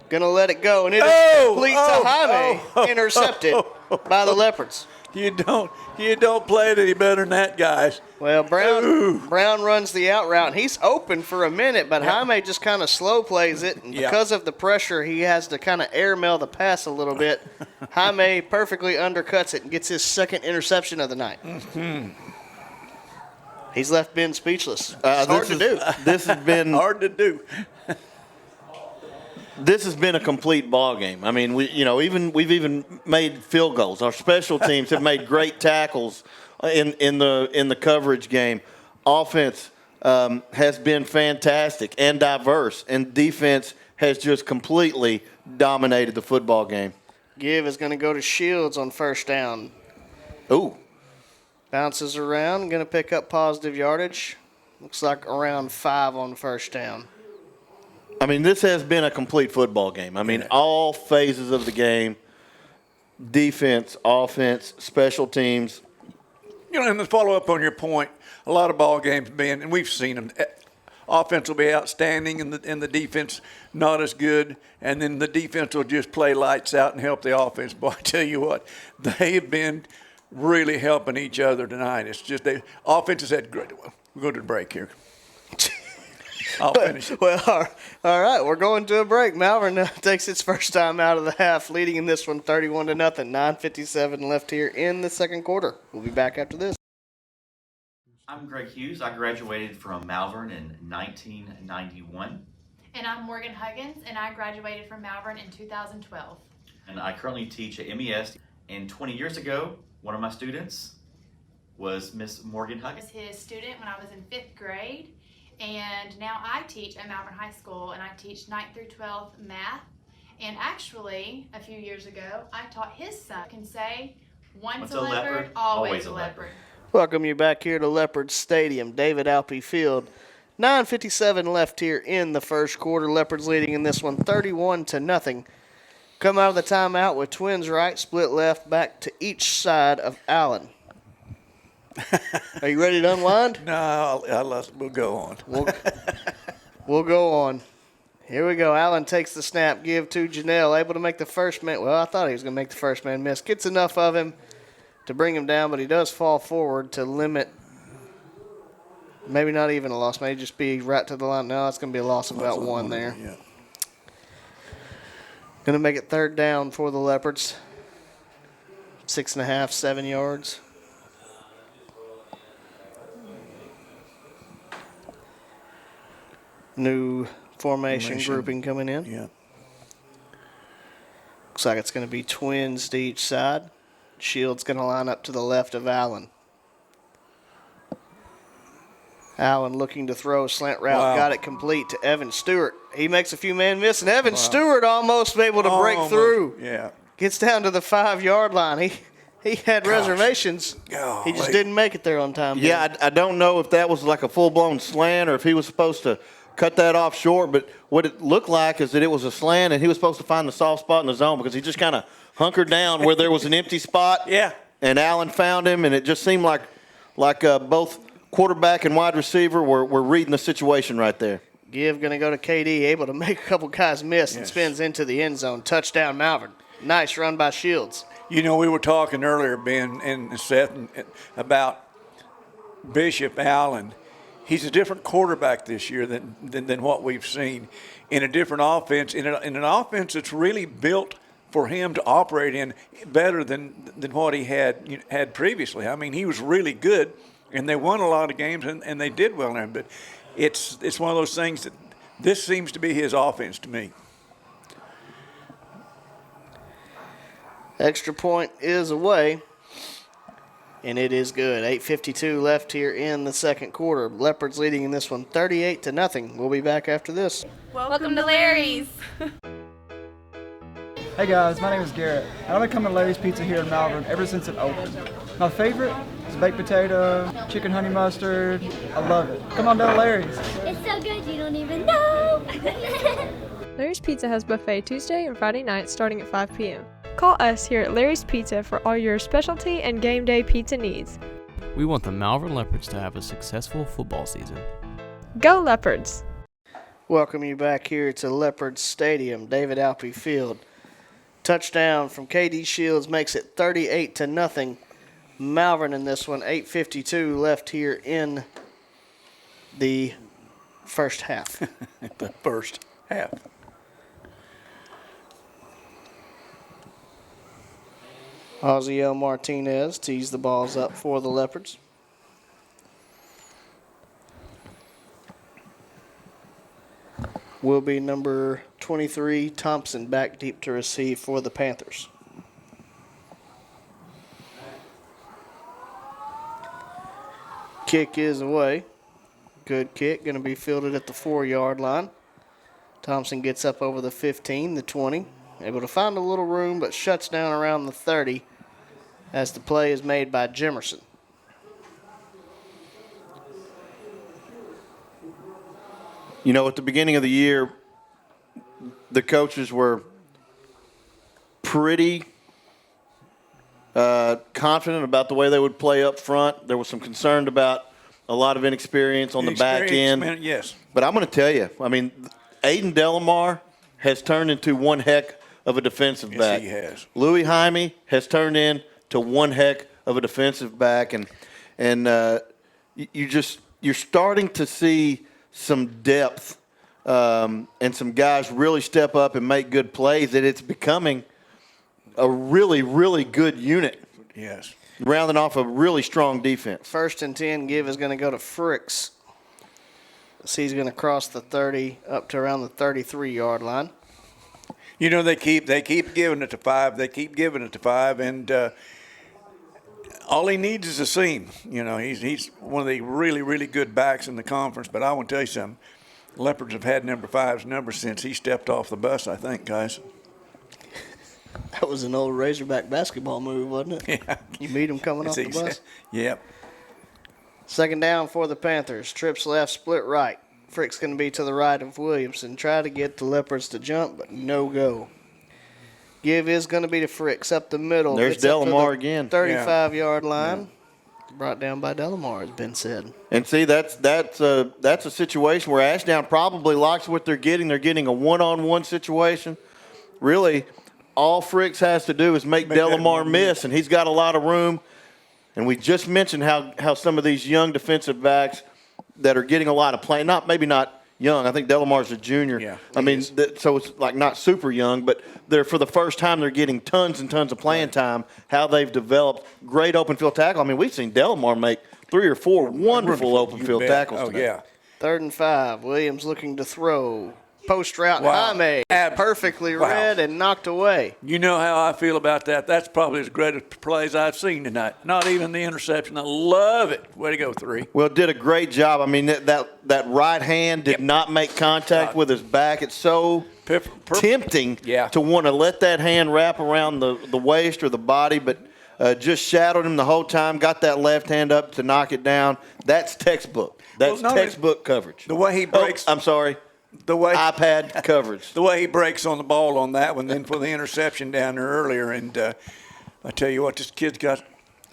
Gonna let it go, and it is complete to Jaime. Intercepted by the Leopards. You don't play it any better than that, guys. Well, Brown runs the out route, and he's open for a minute, but Jaime just kind of slow plays it, and because of the pressure, he has to kind of airmail the pass a little bit. Jaime perfectly undercuts it and gets his 2nd interception of the night. Mm-hmm. He's left Ben speechless. It's hard to do. This has been hard to do. This has been a complete ball game. I mean, we've even made field goals. Our special teams have made great tackles in the coverage game. Offense has been fantastic and diverse, and defense has just completely dominated the football game. Give is going to go to Shields on 1st down. Ooh. Bounces around, going to pick up positive yardage. Looks like around 5 on 1st down. I mean, this has been a complete football game. I mean, all phases of the game, defense, offense, special teams. And to follow up on your point, a lot of ball games, Ben, and we've seen them, offense will be outstanding and the defense not as good, and then the defense will just play lights out and help the offense. Boy, I tell you what, they have been really helping each other tonight. It's just offense has had great. Well, we'll go to the break here. I'll finish it. Well, all right, we're going to a break. Malvern takes its first time out of the half, leading in this one 31-0. 9:57 left here in the 2nd quarter. We'll be back after this. I'm Greg Hughes. I graduated from Malvern in 1991. And I'm Morgan Huggins, and I graduated from Malvern in 2012. And I currently teach at MES. And 20 years ago, one of my students was Miss Morgan I Huggins. was his student when I was in 5th grade. And now I teach at Malvern High School, and I teach 9th through 12th math. And actually, a few years ago, I taught his son can say, once a leopard, always a leopard. Welcome you back here to Leopard Stadium, David Alpe Field. 9:57 left here in the 1st quarter. Leopards leading in this one 31-0. Come out of the timeout with twins right, split left, back to each side of Allen. Are you ready to unwind? No, we'll go on. We'll go on. Here we go. Allen takes the snap, give to Janelle, able to make the first man. Well, I thought he was going to make the first man miss. Gets enough of him to bring him down, but he does fall forward to limit. Maybe not even a loss. Maybe just be right to the line. No, it's going to be a loss of about 1 there. Yeah. Going to make it 3rd down for the Leopards. 6.5, 7 yards. New formation grouping coming in. Yeah. Looks like it's going to be twins to each side. Shields going to line up to the left of Allen. Allen looking to throw, slant route, got it complete to Evan Stewart. He makes a few men miss, and Evan Stewart almost able to break through. Yeah. Gets down to the 5-yard line. He had reservations. He just didn't make it there on time. Yeah, I don't know if that was like a full-blown slant or if he was supposed to cut that off short, but what it looked like is that it was a slant, and he was supposed to find the soft spot in the zone because he just kind of hunkered down where there was an empty spot. Yeah. And Allen found him, and it just seemed like both quarterback and wide receiver were reading the situation right there. Give going to go to KD, able to make a couple guys miss and spins into the end zone. Touchdown, Malvern. Nice run by Shields. You know, we were talking earlier, Ben and Seth, about Bishop Allen. He's a different quarterback this year than what we've seen in a different offense, in an offense that's really built for him to operate in better than what he had previously. I mean, he was really good, and they won a lot of games, and they did well there. But it's one of those things that this seems to be his offense to me. Extra point is away, and it is good. 8:52 left here in the second quarter. Leopards leading in this one 38-0. We'll be back after this. Welcome to Larry's. Hey guys, my name is Garrett, and I've been coming to Larry's Pizza here in Malvern ever since it opened. My favorite is baked potato, chicken honey mustard. I love it. Come on down to Larry's. It's so good you don't even know. Larry's Pizza has buffet Tuesday and Friday nights starting at 5 p.m. Call us here at Larry's Pizza for all your specialty and game day pizza needs. We want the Malvern Leopards to have a successful football season. Go Leopards! Welcome you back here to Leopards Stadium, David Alpe Field. Touchdown from KD Shields makes it 38-0. Malvern in this one, 8:52 left here in the first half. The first half. Ozziel Martinez tees the balls up for the Leopards. Will be number 23, Thompson, back deep to receive for the Panthers. Kick is away. Good kick, going to be fielded at the 4-yard line. Thompson gets up over the 15, the 20. Able to find a little room, but shuts down around the 30 as the play is made by Jimerson. You know, at the beginning of the year, the coaches were pretty confident about the way they would play up front. There was some concern about a lot of inexperience on the back end. Yes. But I'm going to tell you, I mean, Aiden Delamar has turned into one heck of a defensive back. Yes, he has. Louis Jaime has turned into one heck of a defensive back, and you're starting to see some depth and some guys really step up and make good plays. That it's becoming a really, really good unit. Yes. Rounding off a really strong defense. 1st and 10 give is going to go to Fricks. So he's going to cross the 30 up to around the 33-yard line. You know, they keep giving it to 5. They keep giving it to 5, and all he needs is a seam. You know, he's one of the really, really good backs in the conference. But I want to tell you something. Leopards have had number 5's number since he stepped off the bus, I think, guys. That was an old Razorback basketball move, wasn't it? Yeah. You beat him coming off the bus? Yep. 2nd down for the Panthers. Trips left, split right. Frick's going to be to the right of Williamson. Try to get the Leopards to jump, but no go. Give is going to be to Fricks up the middle. There's Delamar again. 35-yard line. Yeah. Brought down by Delamar, has been said. And see, that's a situation where Ashdown probably likes what they're getting. They're getting a one-on-one situation. Really, all Fricks has to do is make Delamar miss, and he's got a lot of room. And we just mentioned how some of these young defensive backs that are getting a lot of play, maybe not young. I think Delamar's a junior. Yeah, I mean, so it's like not super young, but they're for the first time they're getting tons and tons of playing time. How they've developed great open field tackle. I mean, we've seen Delamar make 3 or 4 wonderful open field tackles. Oh today. yeah, 3rd and 5. Williams looking to throw. Post route, Wow. Jaime perfectly Wow. read and knocked away. You know how I feel about that. That's probably the greatest plays I've seen tonight. Not even the interception. I love it. Way to go, 3. Well, did a great job. I mean, that right hand did not make contact with his back. It's so tempting to want to let that hand wrap around the waist or the body, but just shadowed him the whole time, got that left hand up to knock it down. That's textbook. That's textbook coverage. The way he breaks. I'm sorry. The way iPad coverage. The way he breaks on the ball on that one, then for the interception down there earlier. And I tell you what, this kid's got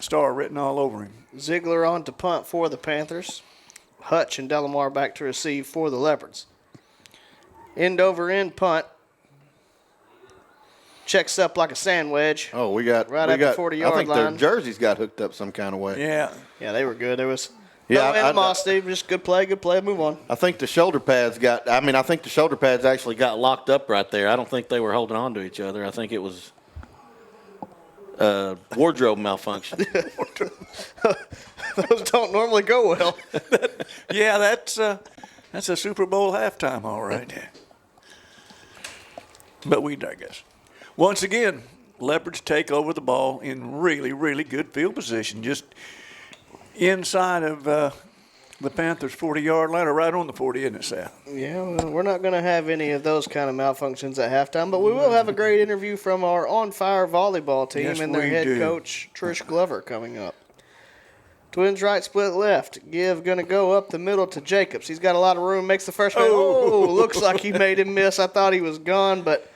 star written all over him. Ziegler on to punt for the Panthers. Hutch and Delamar back to receive for the Leopards. End over end punt. Checks up like a sand wedge. Oh, we got right at the 40-yard I think line. their jerseys got hooked up some kind of way. Yeah, they were good. There was Yeah, no animosity, just good play, move on. I think the shoulder pads actually got locked up right there. I don't think they were holding on to each other. I think it was wardrobe malfunction. Those don't normally go well. Yeah, that's a Super Bowl halftime, all right. But we digress. Once again, Leopards take over the ball in really, really good field position, just inside of the Panthers' 40-yard line, or right on the 40, isn't it, Seth? Yeah, well, we're not going to have any of those kind of malfunctions at halftime, but we will have a great interview from our on-fire volleyball team Yes, and their we head do. coach, Trish Glover, coming up. Twins right, split left. Give going to go up the middle to Jacobs. He's got a lot of room, makes the first man. Oh, looks like he made him miss. I thought he was gone, but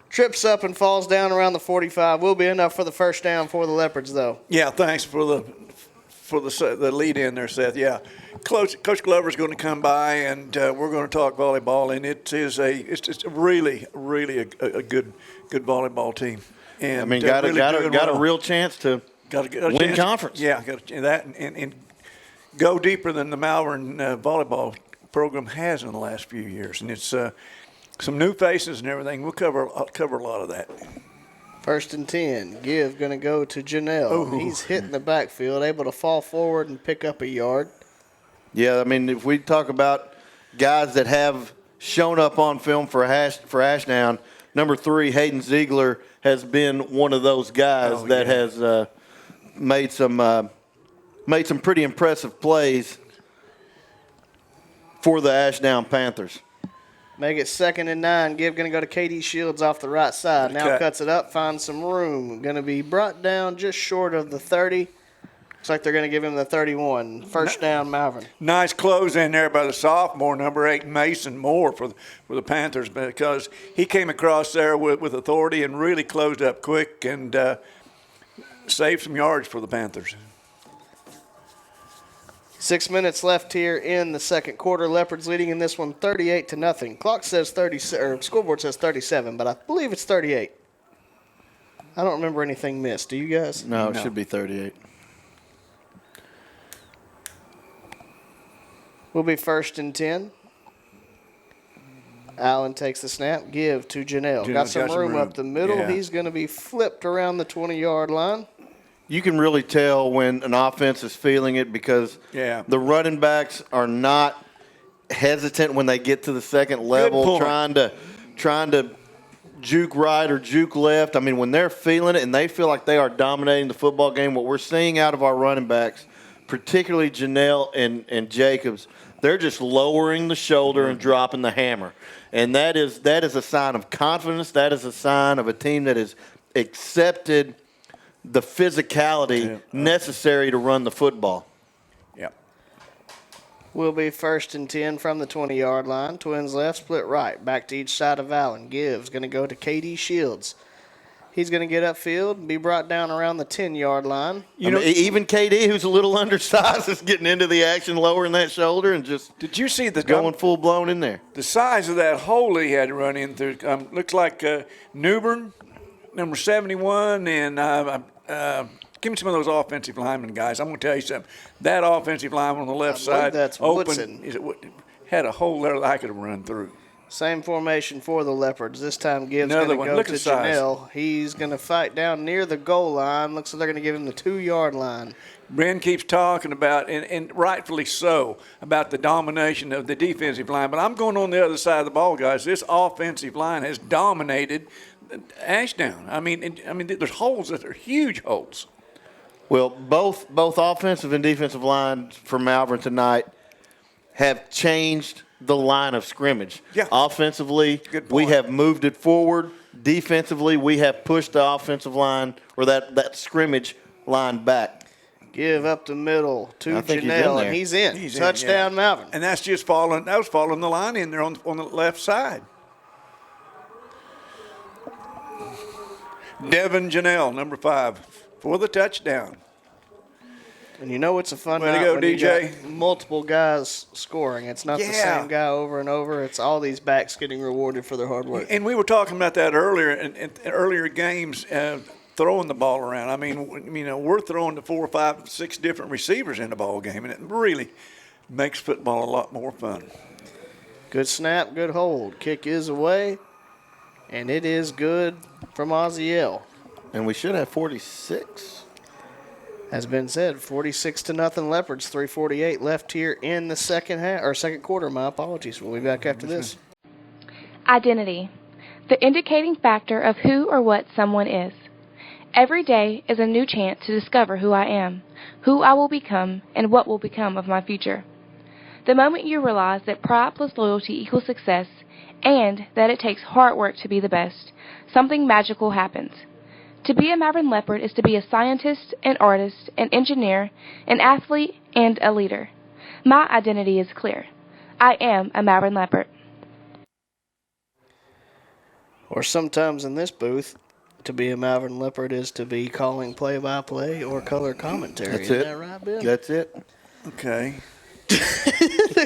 trips up and falls down around the 45. Will be enough for the first down for the Leopards, though. Yeah, thanks for the lead in there, Seth. Yeah, Coach Glover's going to come by, and we're going to talk volleyball, and it's just really a good volleyball team. And I mean, got a real chance to win conference. Yeah, got that and go deeper than the Malvern volleyball program has in the last few years, and it's some new faces and everything. We'll cover a lot of that. 1st and 10. Give going to go to Janelle. Oh. He's hitting the backfield, able to fall forward and pick up a yard. Yeah, I mean, if we talk about guys that have shown up on film for Ashdown, number 3, Hayden Ziegler, has been one of those guys that has made some pretty impressive plays for the Ashdown Panthers. Make it 2nd and 9. Give going to go to KD Shields off the right side. Now Okay. cuts it up, finds some room. Going to be brought down just short of the 30. Looks like they're going to give him the 31. First down, Malvern. Nice close in there by the sophomore, number 8, Mason Moore, for the Panthers, because he came across there with authority and really closed up quick and saved some yards for the Panthers. 6 minutes left here in the second quarter. Leopards leading in this one 38-0. Clock says 30, or scoreboard says 37, but I believe it's 38. I don't remember anything missed. Do you guys? No, it should be 38. Will be 1st and 10. Allen takes the snap. Give to Janelle. Got some room up the middle. Yeah. He's going to be flipped around the 20-yard line. You can really tell when an offense is feeling it because the running backs are not hesitant when they get to the second level, trying to juke right or juke left. I mean, when they're feeling it and they feel like they are dominating the football game, what we're seeing out of our running backs, particularly Janelle and Jacobs, they're just lowering the shoulder and dropping the hammer. And that is a sign of confidence. That is a sign of a team that has accepted the physicality necessary to run the football. Yep. Will be 1st and 10 from the 20-yard line. Twins left, split right. Back to each side of Allen. Gives going to go to KD Shields. He's going to get upfield and be brought down around the 10-yard line. Even KD, who's a little undersized, is getting into the action, lowering that shoulder and just Did you see going full blown in there. The size of that hole he had to run in through looks like Newbern, number 71, and give me some of those offensive linemen, guys. I'm going to tell you something. That offensive lineman on the left side that's open had a hole there that I could have run through. Same formation for the Leopards. This time Gibbs Another going one. to go Look to at the size. Janelle. He's going to fight down near the goal line. Looks like they're going to give him the 2-yard line. Bren keeps talking about, and rightfully so, about the domination of the defensive line. But I'm going on the other side of the ball, guys. This offensive line has dominated Ashdown. I mean, there's holes that are huge holes. Well, both offensive and defensive lines for Malvern tonight have changed the line of scrimmage. Yeah. Offensively, we have moved it forward. Defensively, we have pushed the offensive line or that scrimmage line back. Give up the middle to I think he's in Janelle, there. and he's in. He's in, Touchdown, yeah. Malvern. And that's just following the line in there on the left side. Devin Janelle, number 5, for the touchdown. And you know it's a fun Way to night go, when DJ. you got multiple guys scoring. It's not the same guy over and over. It's all these backs getting rewarded for their hard work. And we were talking about that earlier in earlier games, throwing the ball around. I mean, we're throwing to 4, 5, 6 different receivers in the ball game, and it really makes football a lot more fun. Good snap, good hold. Kick is away, and it is good from Oziel. And we should have 46. Has been said, 46-0 Leopards, 3:48 left here in the second quarter. My apologies. We'll be back after this. Identity, the indicating factor of who or what someone is. Every day is a new chance to discover who I am, who I will become, and what will become of my future. The moment you realize that pride plus loyalty equals success, and that it takes hard work to be the best, something magical happens. To be a Malvern Leopard is to be a scientist, an artist, an engineer, an athlete, and a leader. My identity is clear. I am a Malvern Leopard. Or sometimes in this booth, to be a Malvern Leopard is to be calling play-by-play or color commentary. That's Isn't it. that right, Ben? That's it. Okay.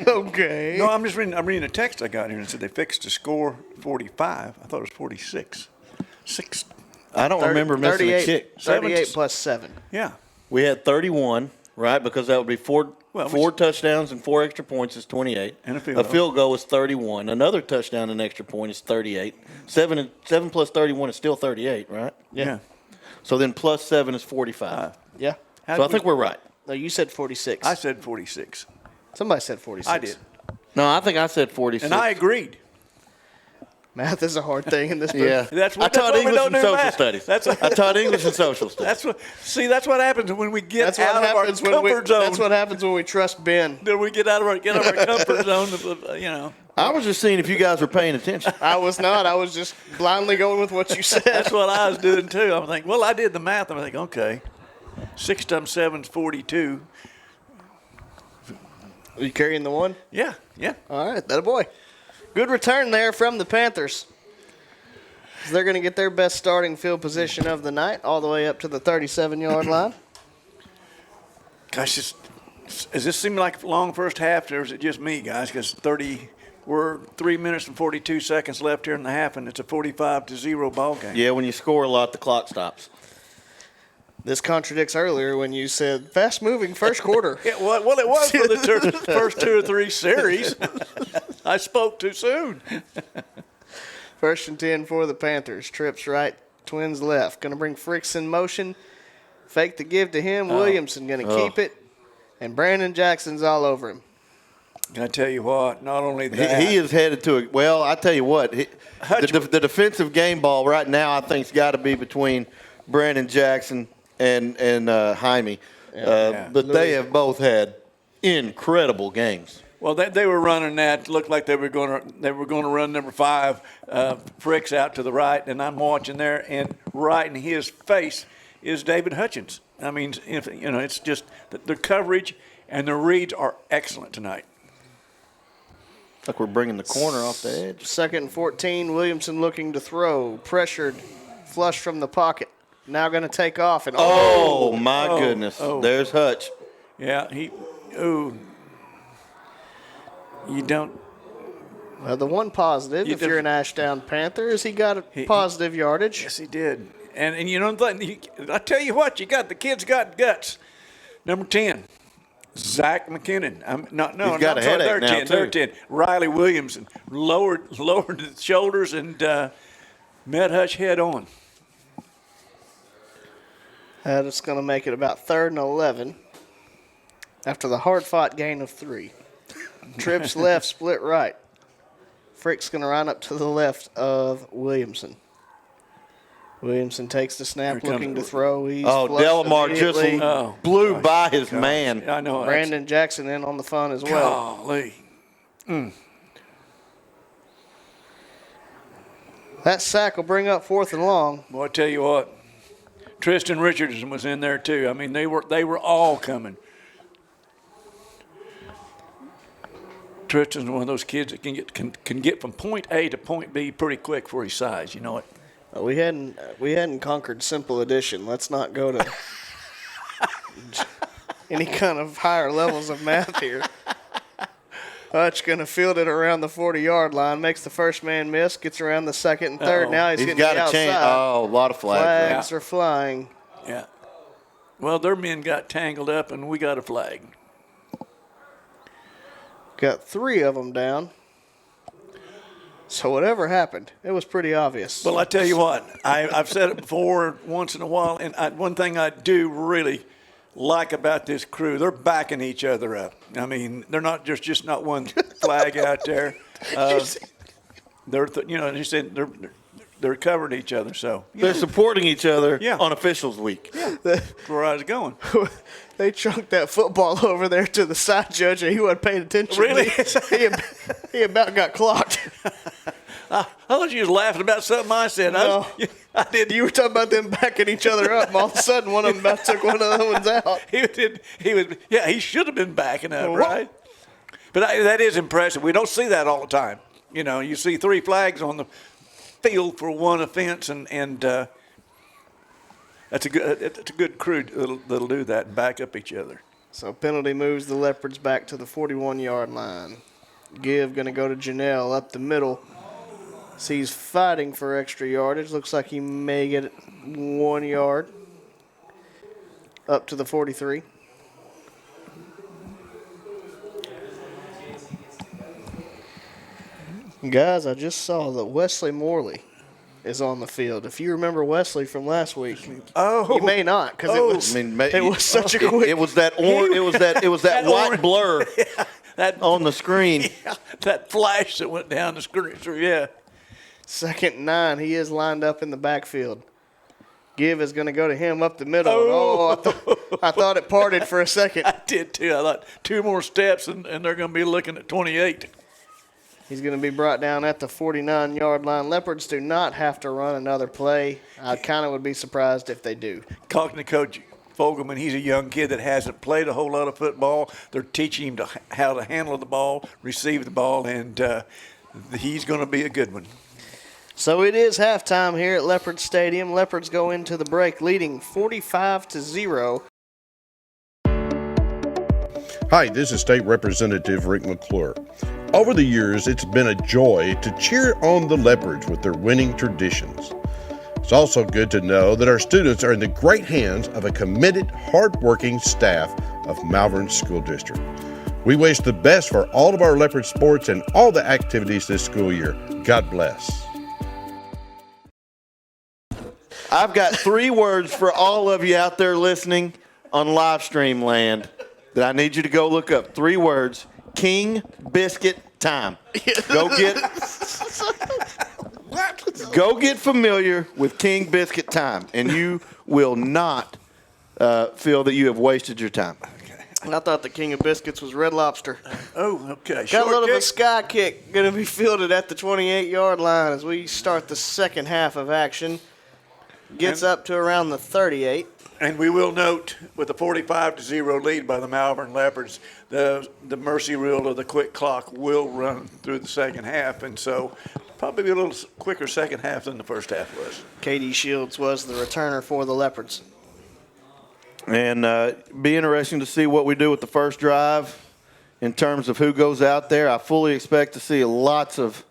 Okay. No, I'm reading a text I got here and it said they fixed the score 45. I thought it was 46. 6. I don't remember missing a kick. 38 plus 7. Yeah. We had 31, right? Because that would be four touchdowns and 4 extra points is 28. And a field goal is 31. Another touchdown and extra point is 38. 7 plus 31 is still 38, right? Yeah. So then plus 7 is 45. Yeah. So I think we're right. No, you said 46. I said 46. Somebody said 46. I did. No, I think I said 46. And I agreed. Math is a hard thing in this booth. Yeah. I taught English and social studies. I taught English and social studies. That's what happens when we get out of our comfort zone. That's what happens when we trust Ben. Then we get out of our comfort zone. I was just seeing if you guys were paying attention. I was not. I was just blindly going with what you said. That's what I was doing too. I'm thinking, well, I did the math. I'm thinking, okay, 6 times 7 is 42. Are you carrying the 1? Yeah. All right, that a boy. Good return there from the Panthers. They're going to get their best starting field position of the night, all the way up to the 37-yard line. Gosh, does this seem like a long first half, or is it just me, guys? Because we're 3 minutes and 42 seconds left here in the half, and it's a 45-0 ball game. Yeah, when you score a lot, the clock stops. This contradicts earlier when you said fast-moving first quarter. Well, it was for the first 2 or 3 series. I spoke too soon. 1st and 10 for the Panthers. Trips right, Twins left. Going to bring Fricks in motion. Fake the give to him. Williamson going to keep it. And Brandon Jackson's all over him. Can I tell you what? Not only that. He is headed to it. Well, I tell you what. The defensive game ball right now I think has got to be between Brandon Jackson and Jaime. But they have both had incredible games. Well, they were running that. Looked like they were going to run number 5, Fricks out to the right, and I'm watching there, and right in his face is David Hutchins. I mean, it's just the coverage and the reads are excellent tonight. It's like we're bringing the corner off the edge. 2nd and 14. Williamson looking to throw, pressured, flush from the pocket. Now going to take off and my goodness! There's Hutch. Yeah, you don't. Well, the one positive, if you're an Ashdown Panther, is he got a positive yardage. Yes, he did. And I tell you what, the kid's got guts. Number 10, Zach McKinnon. He's got a headache now, too. They're 10. Riley Williamson lowered his shoulders and met Hutch head on. It's going to make it about 3rd and 11 after the hard-fought gain of 3. Trips left, split right. Frick's going to run up to the left of Williamson. Williamson takes the snap, looking to throw. He's Delamar just blew by his man. I know. Brandon Jackson in on the fun as well. Golly. That sack will bring up 4th and long. Boy, I tell you what, Tristan Richardson was in there too. I mean, they were all coming. Tristan's one of those kids that can get from point A to point B pretty quick for his size. You know it. We hadn't conquered simple addition. Let's not go to any kind of higher levels of math here. Hutch going to field it around the 40-yard line, makes the first man miss, gets around the second and third. Now he's getting got the a chance. outside. Oh, a lot of flags. Flags are flying. Yeah. Well, their men got tangled up, and we got a flag. Got 3 of them down. So whatever happened, it was pretty obvious. Well, I tell you what, I've said it before once in a while, and one thing I do really like about this crew, they're backing each other up. I mean, they're not just not one flag out there. You said they're covering each other. So they're supporting each other on Officials Week. Yeah, that's where I was going. They chunked that football over there to the side judge, and he wasn't paying attention. Really? He about got clocked. I thought you was laughing about something I said. No, I did. You were talking about them backing each other up, and all of a sudden one of them about took one of the other ones out. He should have been backing up, right? But that is impressive. We don't see that all the time. You know, you see 3 flags on the field for one offense, and that's a good crew that'll do that and back up each other. So penalty moves the Leopards back to the 41-yard line. Give going to go to Janelle up the middle. So he's fighting for extra yardage. Looks like he may get it 1 yard. Up to the 43. Guys, I just saw that Wesley Morley is on the field. If you remember Wesley from last week, you may not because it was such a quick. It was that it was that white blur on the screen. Yeah, that flash that went down the screen. Yeah. 2nd and 9. He is lined up in the backfield. Give is going to go to him up the middle. I thought it parted for a second. I did too. I thought 2 more steps and they're going to be looking at 28. He's going to be brought down at the 49-yard line. Leopards do not have to run another play. I kind of would be surprised if they do. Talking to Coach Fogelman, he's a young kid that hasn't played a whole lot of football. They're teaching him how to handle the ball, receive the ball, and he's going to be a good one. So it is halftime here at Leopard Stadium. Leopards go into the break leading 45-0. Hi, this is State Representative Rick McClure. Over the years, it's been a joy to cheer on the Leopards with their winning traditions. It's also good to know that our students are in the great hands of a committed, hard-working staff of Malvern School District. We wish the best for all of our Leopard sports and all the activities this school year. God bless. I've got 3 words for all of you out there listening on live stream land that I need you to go look up. 3 words. King Biscuit time. Go get familiar with King Biscuit time, and you will not feel that you have wasted your time. Okay. I thought the King of Biscuits was Red Lobster. Oh, okay. Got a little bit of a sky kick. Going to be fielded at the 28-yard line as we start the second half of action. Gets up to around the 38. And we will note, with a 45-0 lead by the Malvern Leopards, the mercy rule of the quick clock will run through the second half, and so probably be a little quicker second half than the first half was. Katie Shields was the returner for the Leopards. And be interesting to see what we do with the first drive in terms of who goes out there. I fully expect to see lots of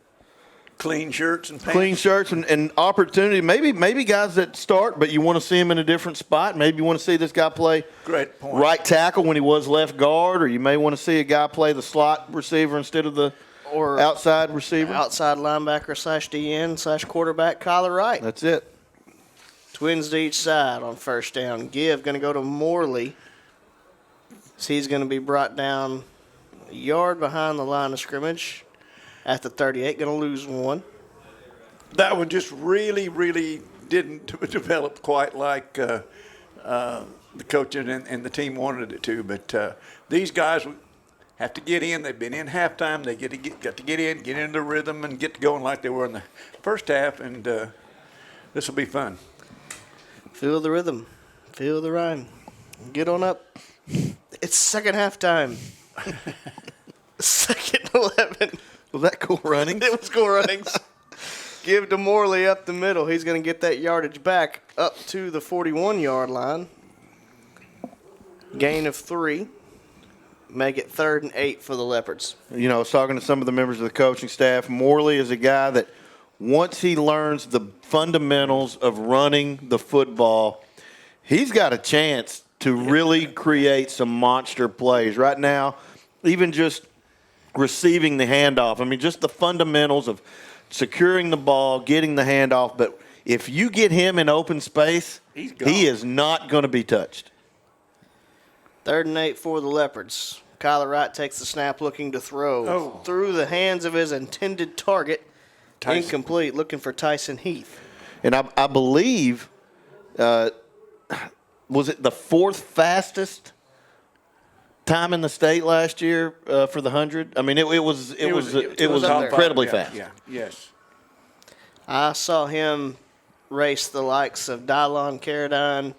Clean shirts and pants. Clean shirts and opportunity. Maybe guys that start, but you want to see him in a different spot. Maybe you want to see this guy play Great point. right tackle when he was left guard, or you may want to see a guy play the slot receiver instead of the outside receiver. Outside linebacker / DN / quarterback, Kyler Wright. That's it. Twins to each side on first down. Give going to go to Morley. So he's going to be brought down a yard behind the line of scrimmage at the 38. Going to lose one. That one just really, really didn't develop quite like the coach and the team wanted it to. But these guys have to get in. They've been in halftime. They got to get in, get into the rhythm, and get going like they were in the first half. And this will be fun. Feel the rhythm. Feel the rhyme. Get on up. It's second half time. Second 11. Was that cool running? It was cool runnings. Give to Morley up the middle. He's going to get that yardage back up to the 41-yard line. Gain of 3. Make it 3rd and 8 for the Leopards. You know, I was talking to some of the members of the coaching staff. Morley is a guy that once he learns the fundamentals of running the football, he's got a chance to really create some monster plays. Right now, even just receiving the handoff, I mean, just the fundamentals of securing the ball, getting the handoff. But if you get him in open space, he is not going to be touched. 3rd and 8 for the Leopards. Kyler Wright takes the snap looking to throw through the hands of his intended target. Tyson. Incomplete, looking for Tyson Heath. And I believe, was it the 4th fastest time in the state last year for the 100? I mean, it was incredibly fast. Yeah, yes. I saw him race the likes of Dylon Carradine,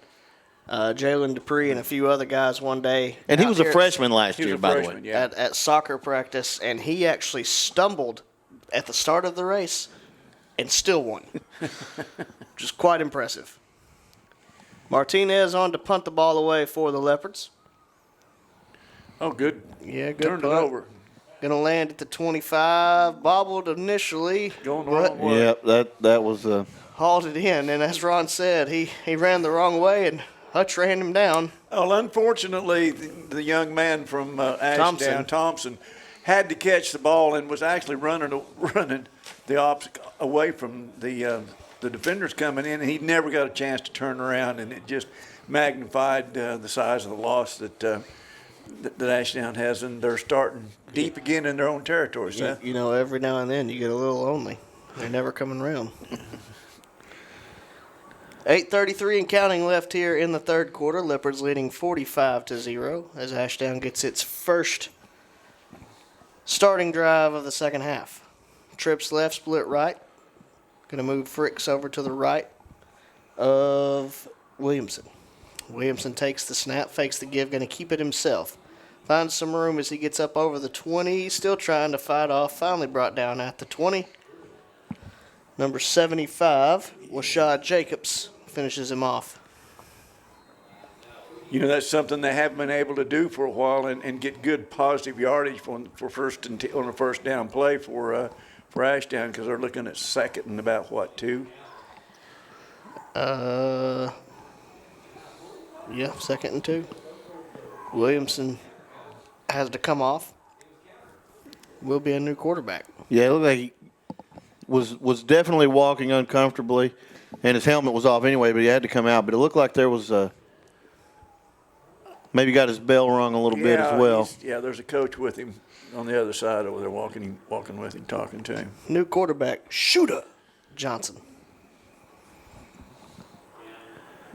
Jalen Dupree, and a few other guys one day. And he was a freshman last year, by the way. Yeah. At soccer practice, and he actually stumbled at the start of the race and still won. Just quite impressive. Martinez on to punt the ball away for the Leopards. Oh, good. Yeah, good Turned punt. it over. Going to land at the 25. Bobbled initially. Going the wrong way. Yep, that was hauled it in. And as Ron said, he ran the wrong way, and Hutch ran him down. Well, unfortunately, the young man from Ashdown, Thompson, had to catch the ball and was actually running the opposite away from the defenders coming in, and he never got a chance to turn around, and it just magnified the size of the loss that Ashdown has, and they're starting deep again in their own territory. You know, every now and then you get a little lonely. They're never coming around. 8:33 and counting left here in the third quarter. Leopards leading 45-0 as Ashdown gets its first starting drive of the second half. Trips left, split right. Going to move Fricks over to the right of Williamson. Williamson takes the snap, fakes the give, going to keep it himself. Finds some room as he gets up over the 20. Still trying to fight off. Finally brought down at the 20. Number 75, Washad Jacobs, finishes him off. You know, that's something they haven't been able to do for a while and get good positive yardage on a first down play for Ashdown, because they're looking at second and about, what, 2? Yeah, 2nd and 2. Williamson has to come off. Will be a new quarterback. Yeah, it looked like he was definitely walking uncomfortably, and his helmet was off anyway, but he had to come out. But it looked like there was maybe got his bell rung a little bit as well. Yeah, there's a coach with him on the other side over there walking with him, talking to him. New quarterback, Shooter Johnson.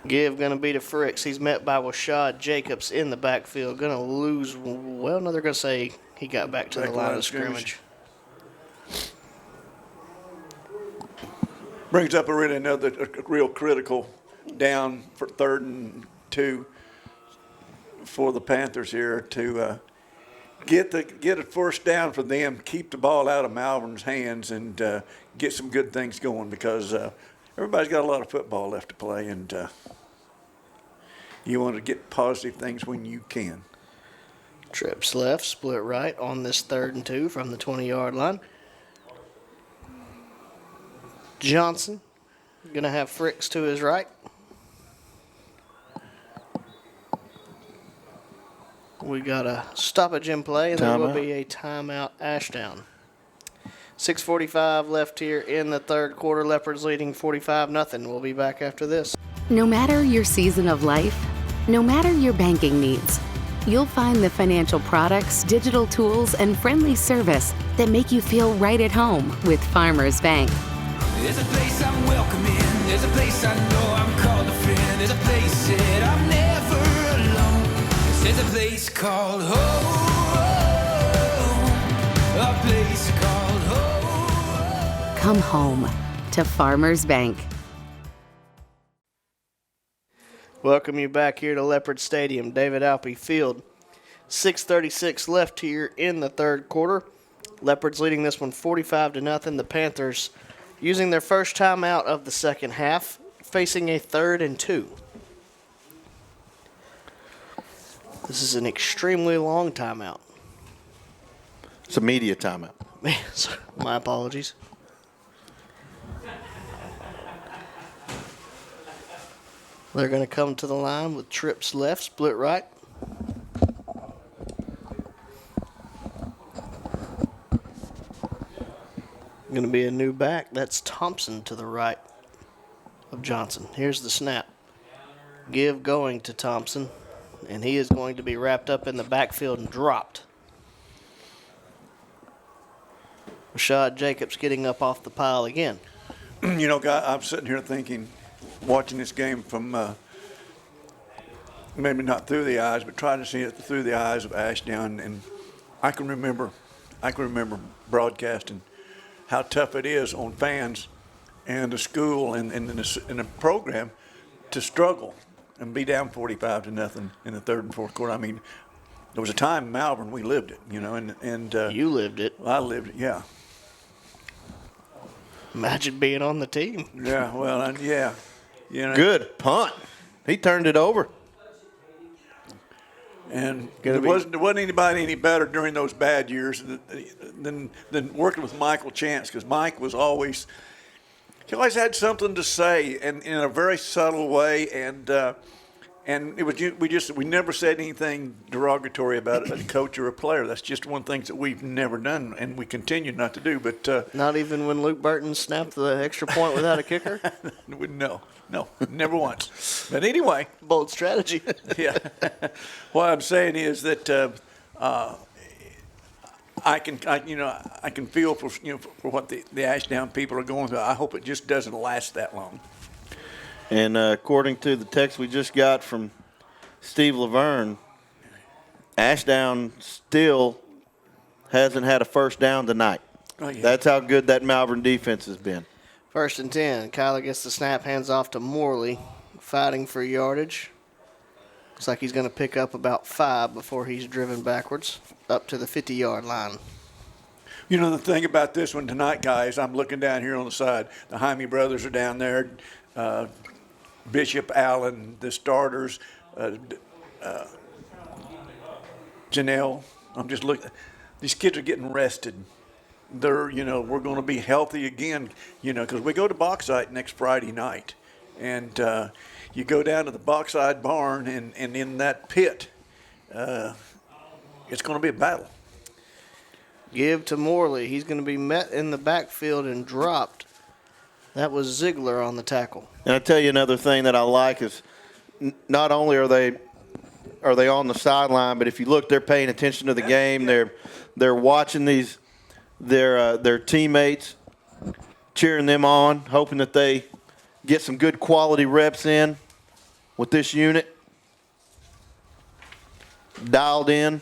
Give going to be to Fricks. He's met by Washad Jacobs in the backfield. Going to lose. Well, no, they're going to say he got back to the line of scrimmage. Brings up a real critical down for 3rd and 2 for the Panthers here to get a first down for them, keep the ball out of Malvern's hands, and get some good things going, because everybody's got a lot of football left to play, and you want to get positive things when you can. Trips left, split right on this 3rd and 2 from the 20-yard line. Johnson going to have Fricks to his right. We got a stoppage in play, and there will be a timeout, Ashdown. 6:45 left here in the third quarter. Leopards leading 45-0. We'll be back after this. No matter your season of life, no matter your banking needs, you'll find the financial products, digital tools, and friendly service that make you feel right at home with Farmers Bank. There's a place I'm welcome in. There's a place I know I'm called a friend. There's a place that I'm never alone. 'Cause there's a place called home. A place called home. Come home to Farmers Bank. Welcome you back here to Leopard Stadium, David Alpe Field. 6:36 left here in the third quarter. Leopards leading this one 45-0. The Panthers using their first timeout of the second half, facing a 3rd and 2. This is an extremely long timeout. It's a media timeout. My apologies. They're going to come to the line with trips left, split right. Going to be a new back. That's Thompson to the right of Johnson. Here's the snap. Give going to Thompson, and he is going to be wrapped up in the backfield and dropped. Rashad Jacobs getting up off the pile again. You know, Guy, I'm sitting here thinking, watching this game from maybe not through the eyes, but trying to see it through the eyes of Ashdown, and I can remember broadcasting how tough it is on fans and the school and the program to struggle and be down 45-0 in the third and fourth quarter. I mean, there was a time in Malvern we lived it, you know, and you lived it. I lived it, yeah. Imagine being on the team. Yeah, well, yeah. You know, good punt. He turned it over. And there wasn't anybody any better during those bad years than working with Michael Chance, because Mike was always had something to say, and in a very subtle way, and it was we never said anything derogatory about a coach or a player. That's just one thing that we've never done, and we continue not to do. But not even when Luke Burton snapped the extra point without a kicker. No, never once. But anyway, bold strategy. Yeah. What I'm saying is that I can feel for what the Ashdown people are going through. I hope it just doesn't last that long. And according to the text we just got from Steve Laverne, Ashdown still hasn't had a first down tonight. Oh, yeah. That's how good that Malvern defense has been. 1st and 10. Kyler gets the snap, hands off to Morley, fighting for yardage. Looks like he's going to pick up about 5 before he's driven backwards up to the 50-yard line. You know, the thing about this one tonight, guys, I'm looking down here on the side. The Jaime brothers are down there. Bishop, Allen, the starters, Janelle. I'm just looking. These kids are getting rested. They're, we're going to be healthy again, because we go to Bauxite next Friday night. And you go down to the Bauxite barn, and in that pit, it's going to be a battle. Give to Morley. He's going to be met in the backfield and dropped. That was Ziegler on the tackle. And I tell you another thing that I like is not only are they on the sideline, but if you look, they're paying attention to the game. They're watching their teammates, cheering them on, hoping that they get some good quality reps in with this unit, dialed in.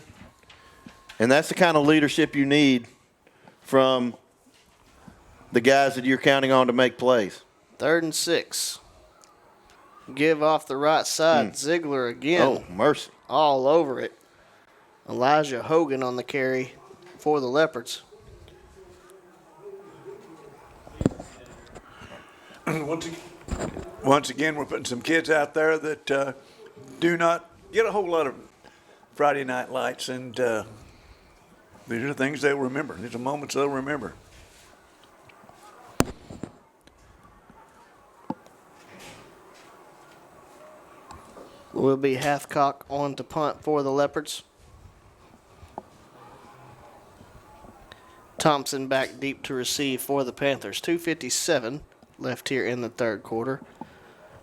And that's the kind of leadership you need from the guys that you're counting on to make plays. 3rd and 6. Give off the right side. Ziegler again. Oh, mercy. All over it. Elijah Hogan on the carry for the Leopards. Once again, we're putting some kids out there that do not get a whole lot of Friday night lights, and these are the things they'll remember. These are moments they'll remember. Will be Hathcock on to punt for the Leopards. Thompson back deep to receive for the Panthers. 2:57 left here in the third quarter.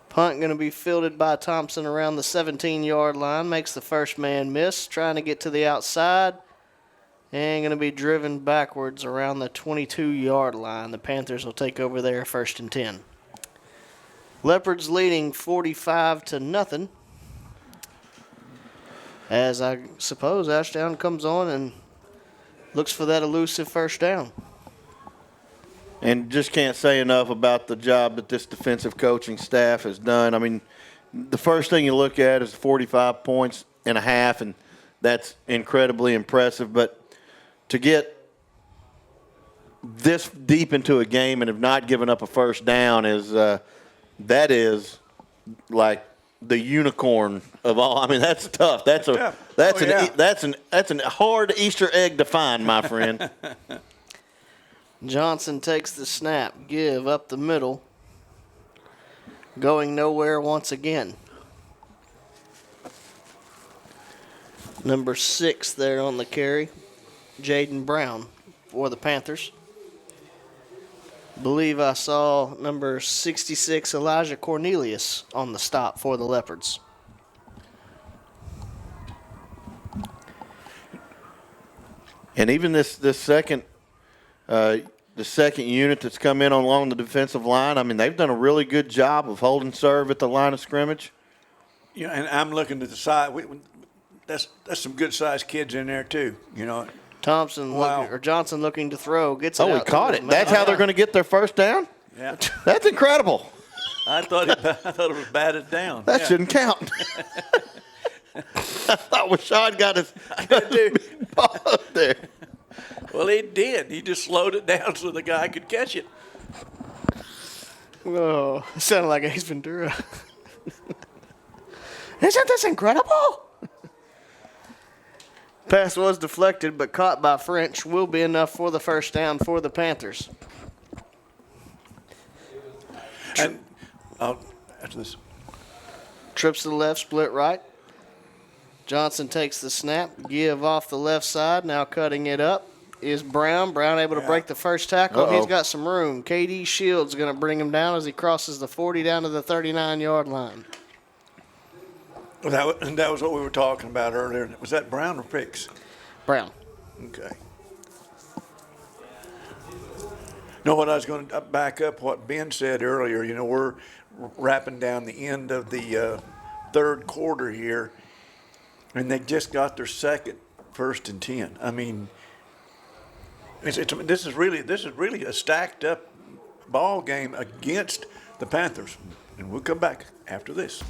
Punt going to be fielded by Thompson around the 17-yard line. Makes the first man miss, trying to get to the outside. And going to be driven backwards around the 22-yard line. The Panthers will take over there 1st and 10. Leopards leading 45-0. As I suppose Ashdown comes on and looks for that elusive first down. And just can't say enough about the job that this defensive coaching staff has done. I mean, the first thing you look at is 45 points and a half, and that's incredibly impressive. But to get this deep into a game and have not given up a first down is that is like the unicorn of all. I mean, that's tough. That's a hard Easter egg to find, my friend. Johnson takes the snap, give up the middle, going nowhere once again. Number 6 there on the carry, Jaden Brown for the Panthers. Believe I saw number 66, Elijah Cornelius, on the stop for the Leopards. And even this second the second unit that's come in along the defensive line, I mean, they've done a really good job of holding serve at the line of scrimmage. Yeah, and I'm looking at the side. That's some good sized kids in there too. You know. Thompson Johnson looking to throw, gets it out. Oh, he caught it. That's how they're going to get their first down? Yeah. That's incredible. I thought it was batted down. That shouldn't count. I thought Rashad got his ball up there. Well, he did. He just slowed it down so the guy could catch it. Oh, it sounded like Ace Ventura. Isn't this incredible? Pass was deflected, but caught by French. Will be enough for the first down for the Panthers. And after this, trips to the left, split right. Johnson takes the snap, give off the left side. Now cutting it up is Brown. Brown able to break the first tackle. Uh-oh. He's got some room. KD Shields going to bring him down as he crosses the 40 down to the 39-yard line. That was what we were talking about earlier. Was that Brown or Fix? Brown. Okay. No, what I was going to back up what Ben said earlier. You know, we're wrapping down the end of the third quarter here, and they just got their second 1st and 10. I mean, this is really a stacked up ball game against the Panthers, and we'll come back after this.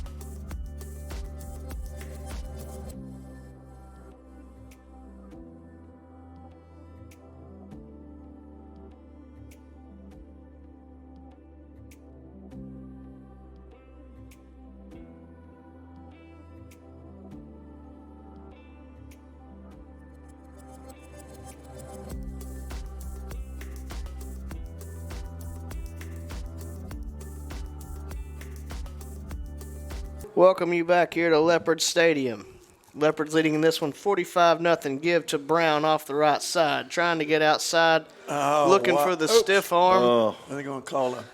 Welcome you back here to Leopard Stadium. Leopards leading in this one 45-0. Give to Brown off the right side. Trying to get outside. Looking for the stiff arm. Are they going to call a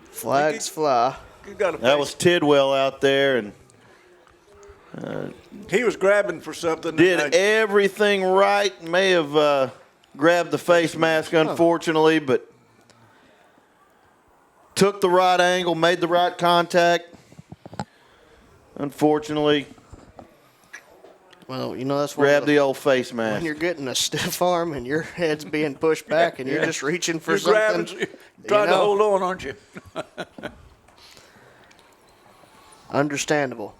flags fly? That was Tidwell out there, and he was grabbing for something. Did everything right. May have grabbed the face mask, unfortunately, but took the right angle, made the right contact. Unfortunately, well, you know that's grab the old face mask. When you're getting a stiff arm and your head's being pushed back and you're just reaching for something. Trying to hold on, aren't you? Understandable.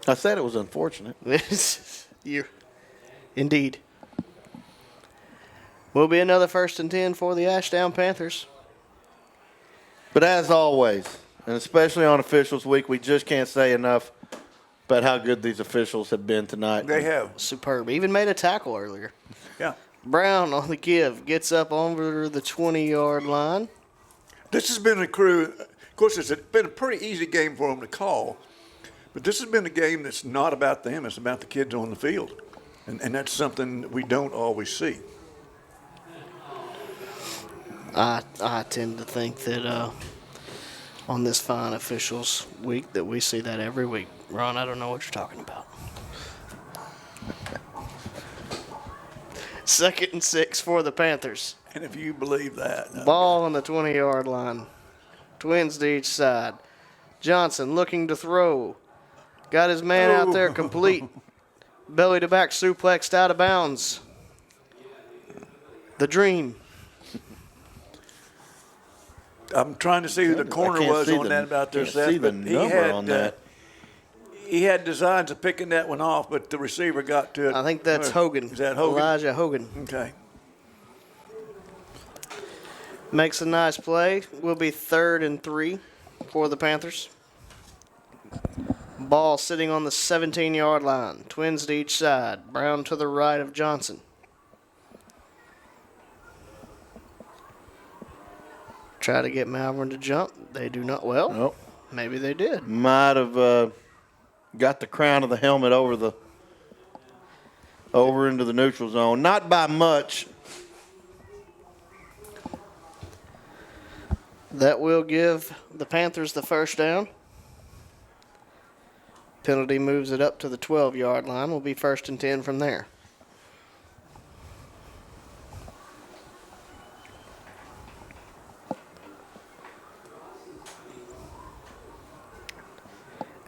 I said it was unfortunate. Indeed. Will be another 1st and 10 for the Ashdown Panthers. But as always, and especially on Officials Week, we just can't say enough about how good these officials have been tonight. They have. Superb. Even made a tackle earlier. Yeah. Brown on the give. Gets up over the 20-yard line. This has been a crew course, it's been a pretty easy game for them to call, but this has been a game that's not about them. It's about the kids on the field, and that's something that we don't always see. I tend to think that on this fine officials week that we see that every week. Ron, I don't know what you're talking about. 2nd and 6 for the Panthers. And if you believe that. Ball on the 20-yard line. Twins to each side. Johnson looking to throw. Got his man out there complete. Belly to back suplexed out of bounds. The dream. I'm trying to see who the corner was on that about their set, but he had designs of picking that one off, but the receiver got to it. I think that's Hogan. Is that Hogan? Elijah Hogan. Okay. Makes a nice play. Will be 3rd and 3 for the Panthers. Ball sitting on the 17-yard line. Twins to each side. Brown to the right of Johnson. Try to get Malvern to jump. They do not. Well, nope. Maybe they did. Might have got the crown of the helmet over into the neutral zone. Not by much. That will give the Panthers the first down. Penalty moves it up to the 12-yard line. Will be 1st and 10 from there.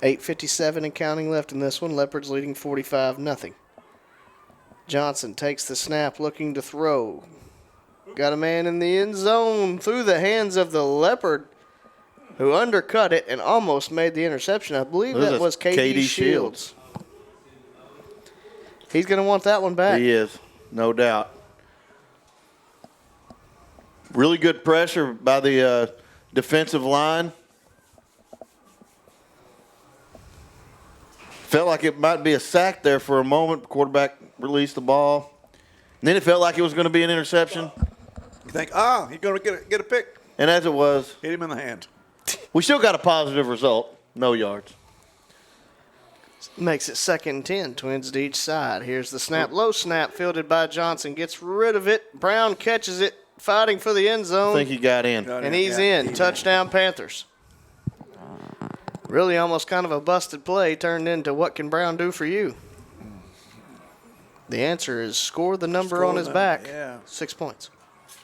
.8:57 and counting left in this one. Leopards leading 45-0. Johnson takes the snap, looking to throw. Got a man in the end zone through the hands of the Leopard, who undercut it and almost made the interception. I believe that was K.D. Shields. He's going to want that one back. He is, no doubt. Really good pressure by the defensive line. Felt like it might be a sack there for a moment. Quarterback released the ball. And then it felt like it was going to be an interception. You think, he's going to get a pick. And as it was. Hit him in the hand. We still got a positive result. No yards. Makes it 2nd and 10. Twins to each side. Here's the snap. Low snap fielded by Johnson. Gets rid of it. Brown catches it. Fighting for the end zone. I think he got in. And he's in. Touchdown Panthers. Really almost kind of a busted play turned into what can Brown do for you? The answer is score the number on his back. Yeah. 6 points.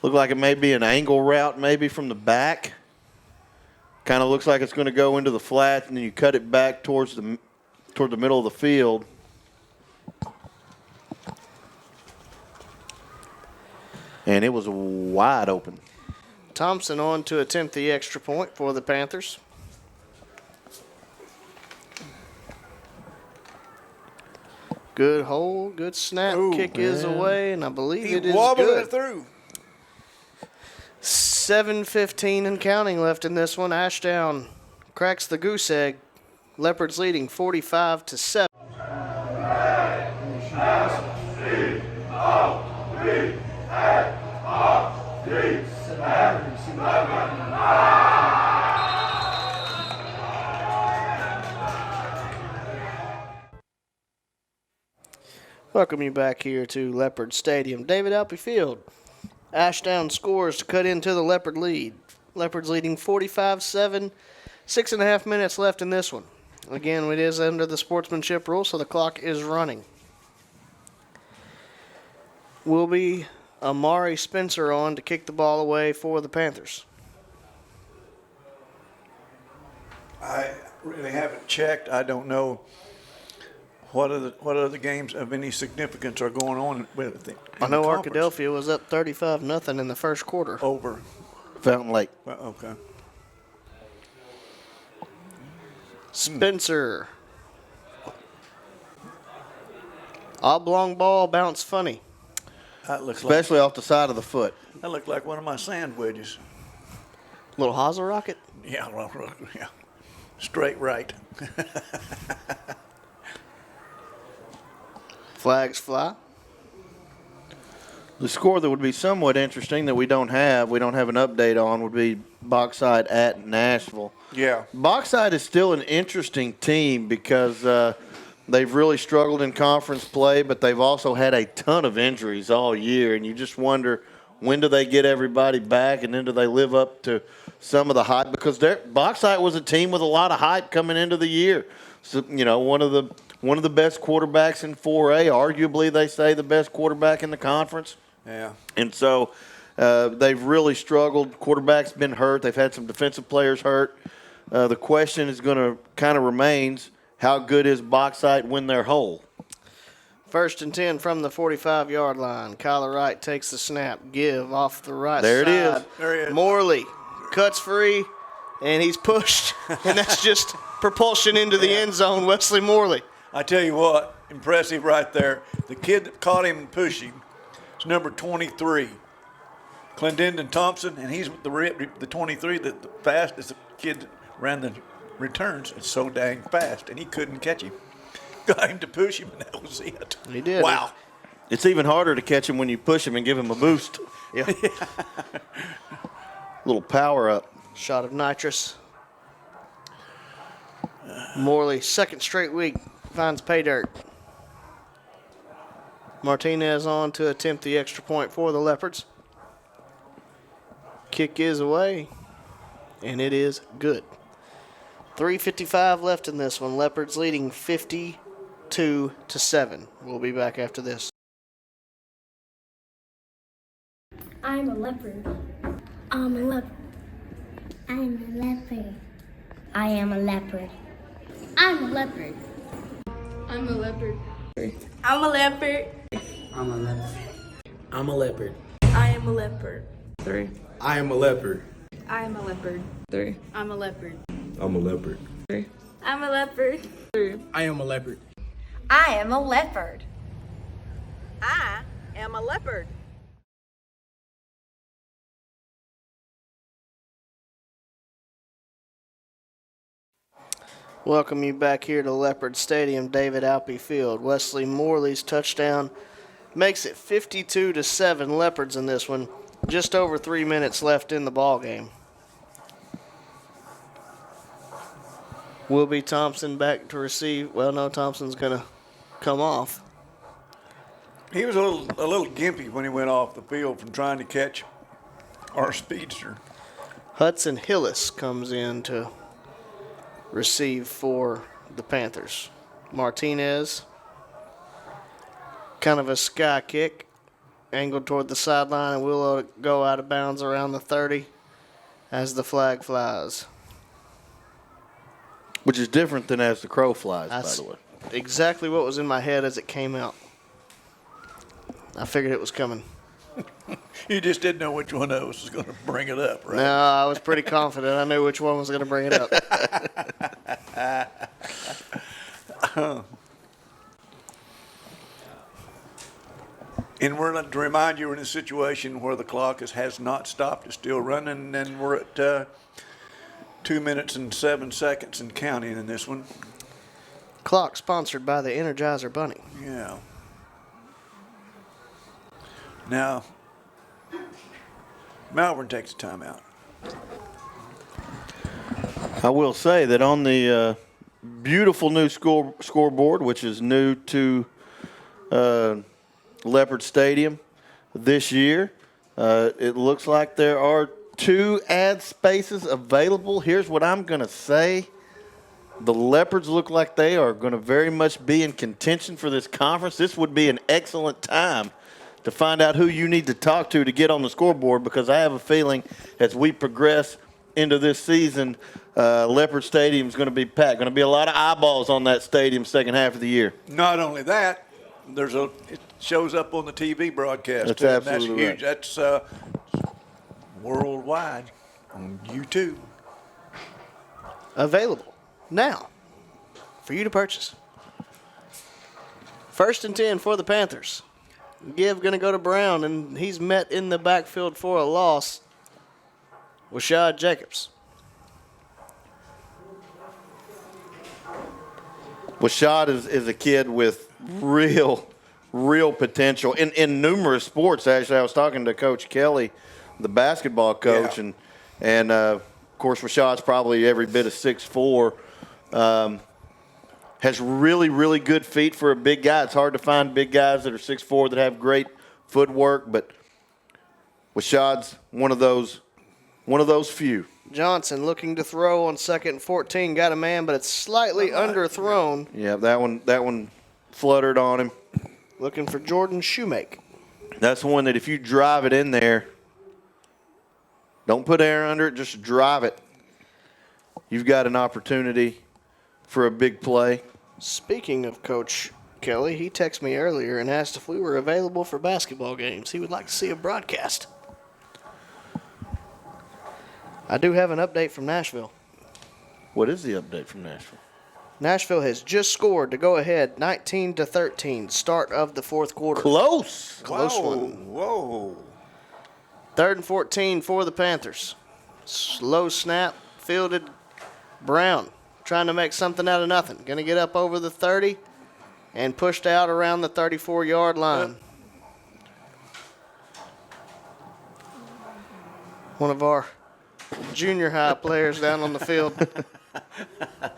Look like it may be an angle route maybe from the back. Kind of looks like it's going to go into the flat, and then you cut it back toward the middle of the field. And it was wide open. Thompson on to attempt the extra point for the Panthers. Good hold, good snap. Kick is away, and I believe it is good. It through. 7:15 and counting left in this one. Ashdown cracks the goose egg. Leopards leading 45-7. Welcome you back here to Leopard Stadium. David Alpey Field. Ashdown scores to cut into the Leopard lead. Leopards leading 45-7. 6.5 minutes left in this one. Again, it is under the sportsmanship rule, so the clock is running. Will be Amari Spencer on to kick the ball away for the Panthers. I really haven't checked. I don't know what other games of any significance are going on with it. I know Arkadelphia was up 35-0 in the first quarter. Over Fountain Lake. Well, okay. Spencer. Oblong ball, bounce funny. That looks especially off the side of the foot. That looked like one of my sand wedges. Little hosel rocket? Yeah, yeah. Straight right. Flags fly. The score that would be somewhat interesting that we don't have an update on would be Bauxite at Nashville. Yeah. Bauxite is still an interesting team because they've really struggled in conference play, but they've also had a ton of injuries all year, and you just wonder when do they get everybody back, and then do they live up to some of the hype? Because Bauxite was a team with a lot of hype coming into the year. So, one of the best quarterbacks in 4A, arguably they say the best quarterback in the conference. Yeah. And so they've really struggled. Quarterback's been hurt. They've had some defensive players hurt. The question is going to kind of remains, how good is Bauxite when they're whole? 1st and 10 from the 45-yard line. Kyler Wright takes the snap. Give off the right there side. It is. There he is. Morley cuts free, and he's pushed. And that's just propulsion into the end zone, Wesley Morley. I tell you what, impressive right there. The kid that caught him and pushed him is number 23, Clendendon Thompson, and he's the 23, the fastest kid that ran the returns. It's so dang fast, and he couldn't catch him. Got him to push him, and that was it. He did. Wow. It's even harder to catch him when you push him and give him a boost. Yeah. Little power up. Shot of nitrous. Morley, second straight week, finds pay dirt. Martinez on to attempt the extra point for the Leopards. Kick is away, and it is good. 3:55 left in this one. Leopards leading 52-7. We'll be back after this. I'm a leopard. I'm a leopard. I'm a leopard. I am a leopard. I'm a leopard. I'm a leopard. I'm a leopard. I'm a leopard. I'm a leopard. I am a leopard. 3. I am a leopard. I am a leopard. 3. I'm a leopard. I'm a leopard. 3. I'm a leopard. 3. I am a leopard. I am a leopard. I am a leopard. Welcome you back here to Leopard Stadium, David Alpe Field. Wesley Morley's touchdown makes it 52-7 Leopards in this one. Just over 3 minutes left in the ball game. Will be Thompson back to receive. Well, no, Thompson's going to come off. He was a little gimpy when he went off the field from trying to catch our speedster. Hudson Hillis comes in to receive for the Panthers. Martinez, kind of a sky kick, angled toward the sideline, and will go out of bounds around the 30 as the flag flies. Which is different than as the crow flies, That's by the way. Exactly what was in my head as it came out. I figured it was coming. You just didn't know which one of us was going to bring it up, right? No, I was pretty confident. I knew which one was going to bring it up. And we're to remind you, we're in a situation where the clock has not stopped. It's still running, and we're at 2 minutes and 7 seconds and counting in this one. Clock sponsored by the Energizer Bunny. Yeah. Now, Malvern takes a timeout. I will say that on the beautiful new scoreboard, which is new to Leopard Stadium this year, it looks like there are 2 ad spaces available. Here's what I'm going to say. The Leopards look like they are going to very much be in contention for this conference. This would be an excellent time to find out who you need to talk to get on the scoreboard, because I have a feeling as we progress into this season, Leopard Stadium is going to be packed. Going to be a lot of eyeballs on that stadium second half of the year. Not only that, it shows up on the TV broadcast. That's too, absolutely and that's huge. right. That's worldwide on YouTube. Available now for you to purchase. 1st and 10 for the Panthers. Give going to go to Brown, and he's met in the backfield for a loss with Shad Jacobs. Washad is a kid with real real potential in numerous sports. Actually, I was talking to Coach Kelly, the basketball coach, and of course Rashad's probably every bit of 6'4". Has really, really good feet for a big guy. It's hard to find big guys that are 6'4" that have great footwork, but Rashad's one of those few. Johnson looking to throw on 2nd and 14. Got a man, but it's slightly underthrown. Yeah, that one fluttered on him. Looking for Jordan Shoemake. That's the one that if you drive it in there, don't put air under it, just drive it. You've got an opportunity for a big play. Speaking of Coach Kelly, he texted me earlier and asked if we were available for basketball games. He would like to see a broadcast. I do have an update from Nashville. What is the update from Nashville? Nashville has just scored to go ahead 19-13, start of the fourth quarter. Close one. Whoa. 3rd and 14 for the Panthers. Slow snap, fielded. Brown trying to make something out of nothing. Going to get up over the 30 and pushed out around the 34-yard line. One of our junior high players down on the field. I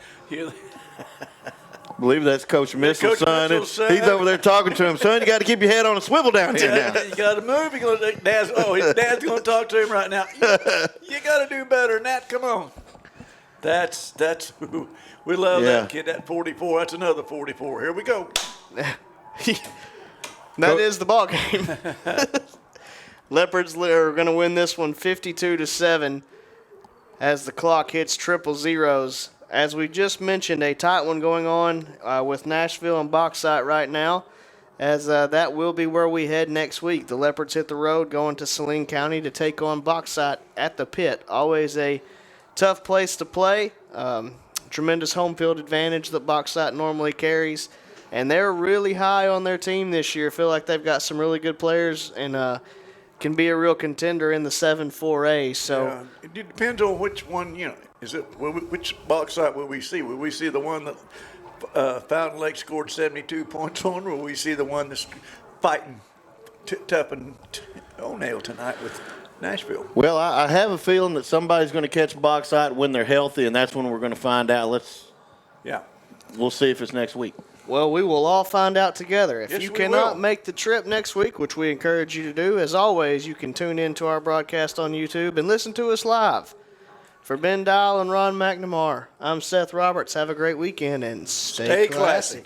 believe that's Coach Mitchell's son. Mitchell's son. He's over there talking to him. Son, you got to keep your head on a swivel down here now. You got to move. His dad's going to talk to him right now. You got to do better than that. Come on. That's we love that kid. That 44. That's another 44. Here we go. That is the ball game. Leopards are going to win this one 52-7 as the clock hits triple zeros. As we just mentioned, a tight one going on with Nashville and Bauxite right now, as that will be where we head next week. The Leopards hit the road going to Saline County to take on Bauxite at the Pit. Always a tough place to play. Tremendous home field advantage that Bauxite normally carries. And they're really high on their team this year. Feel like they've got some really good players and can be a real contender in the 7-4A. So it depends on which one, is it which Bauxite will we see? Will we see the one that Fountain Lake scored 72 points on, or will we see the one that's fighting tough and nail tonight with Nashville? Well, I have a feeling that somebody's going to catch Bauxite when they're healthy, and that's when we're going to find out. We'll see if it's next week. Well, we will all find out together. If you cannot will. make the trip next week, which we encourage you to do, as always, you can tune in to our broadcast on YouTube and listen to us live. For Ben Dial and Ron McNamara, I'm Seth Roberts. Have a great weekend and stay classy.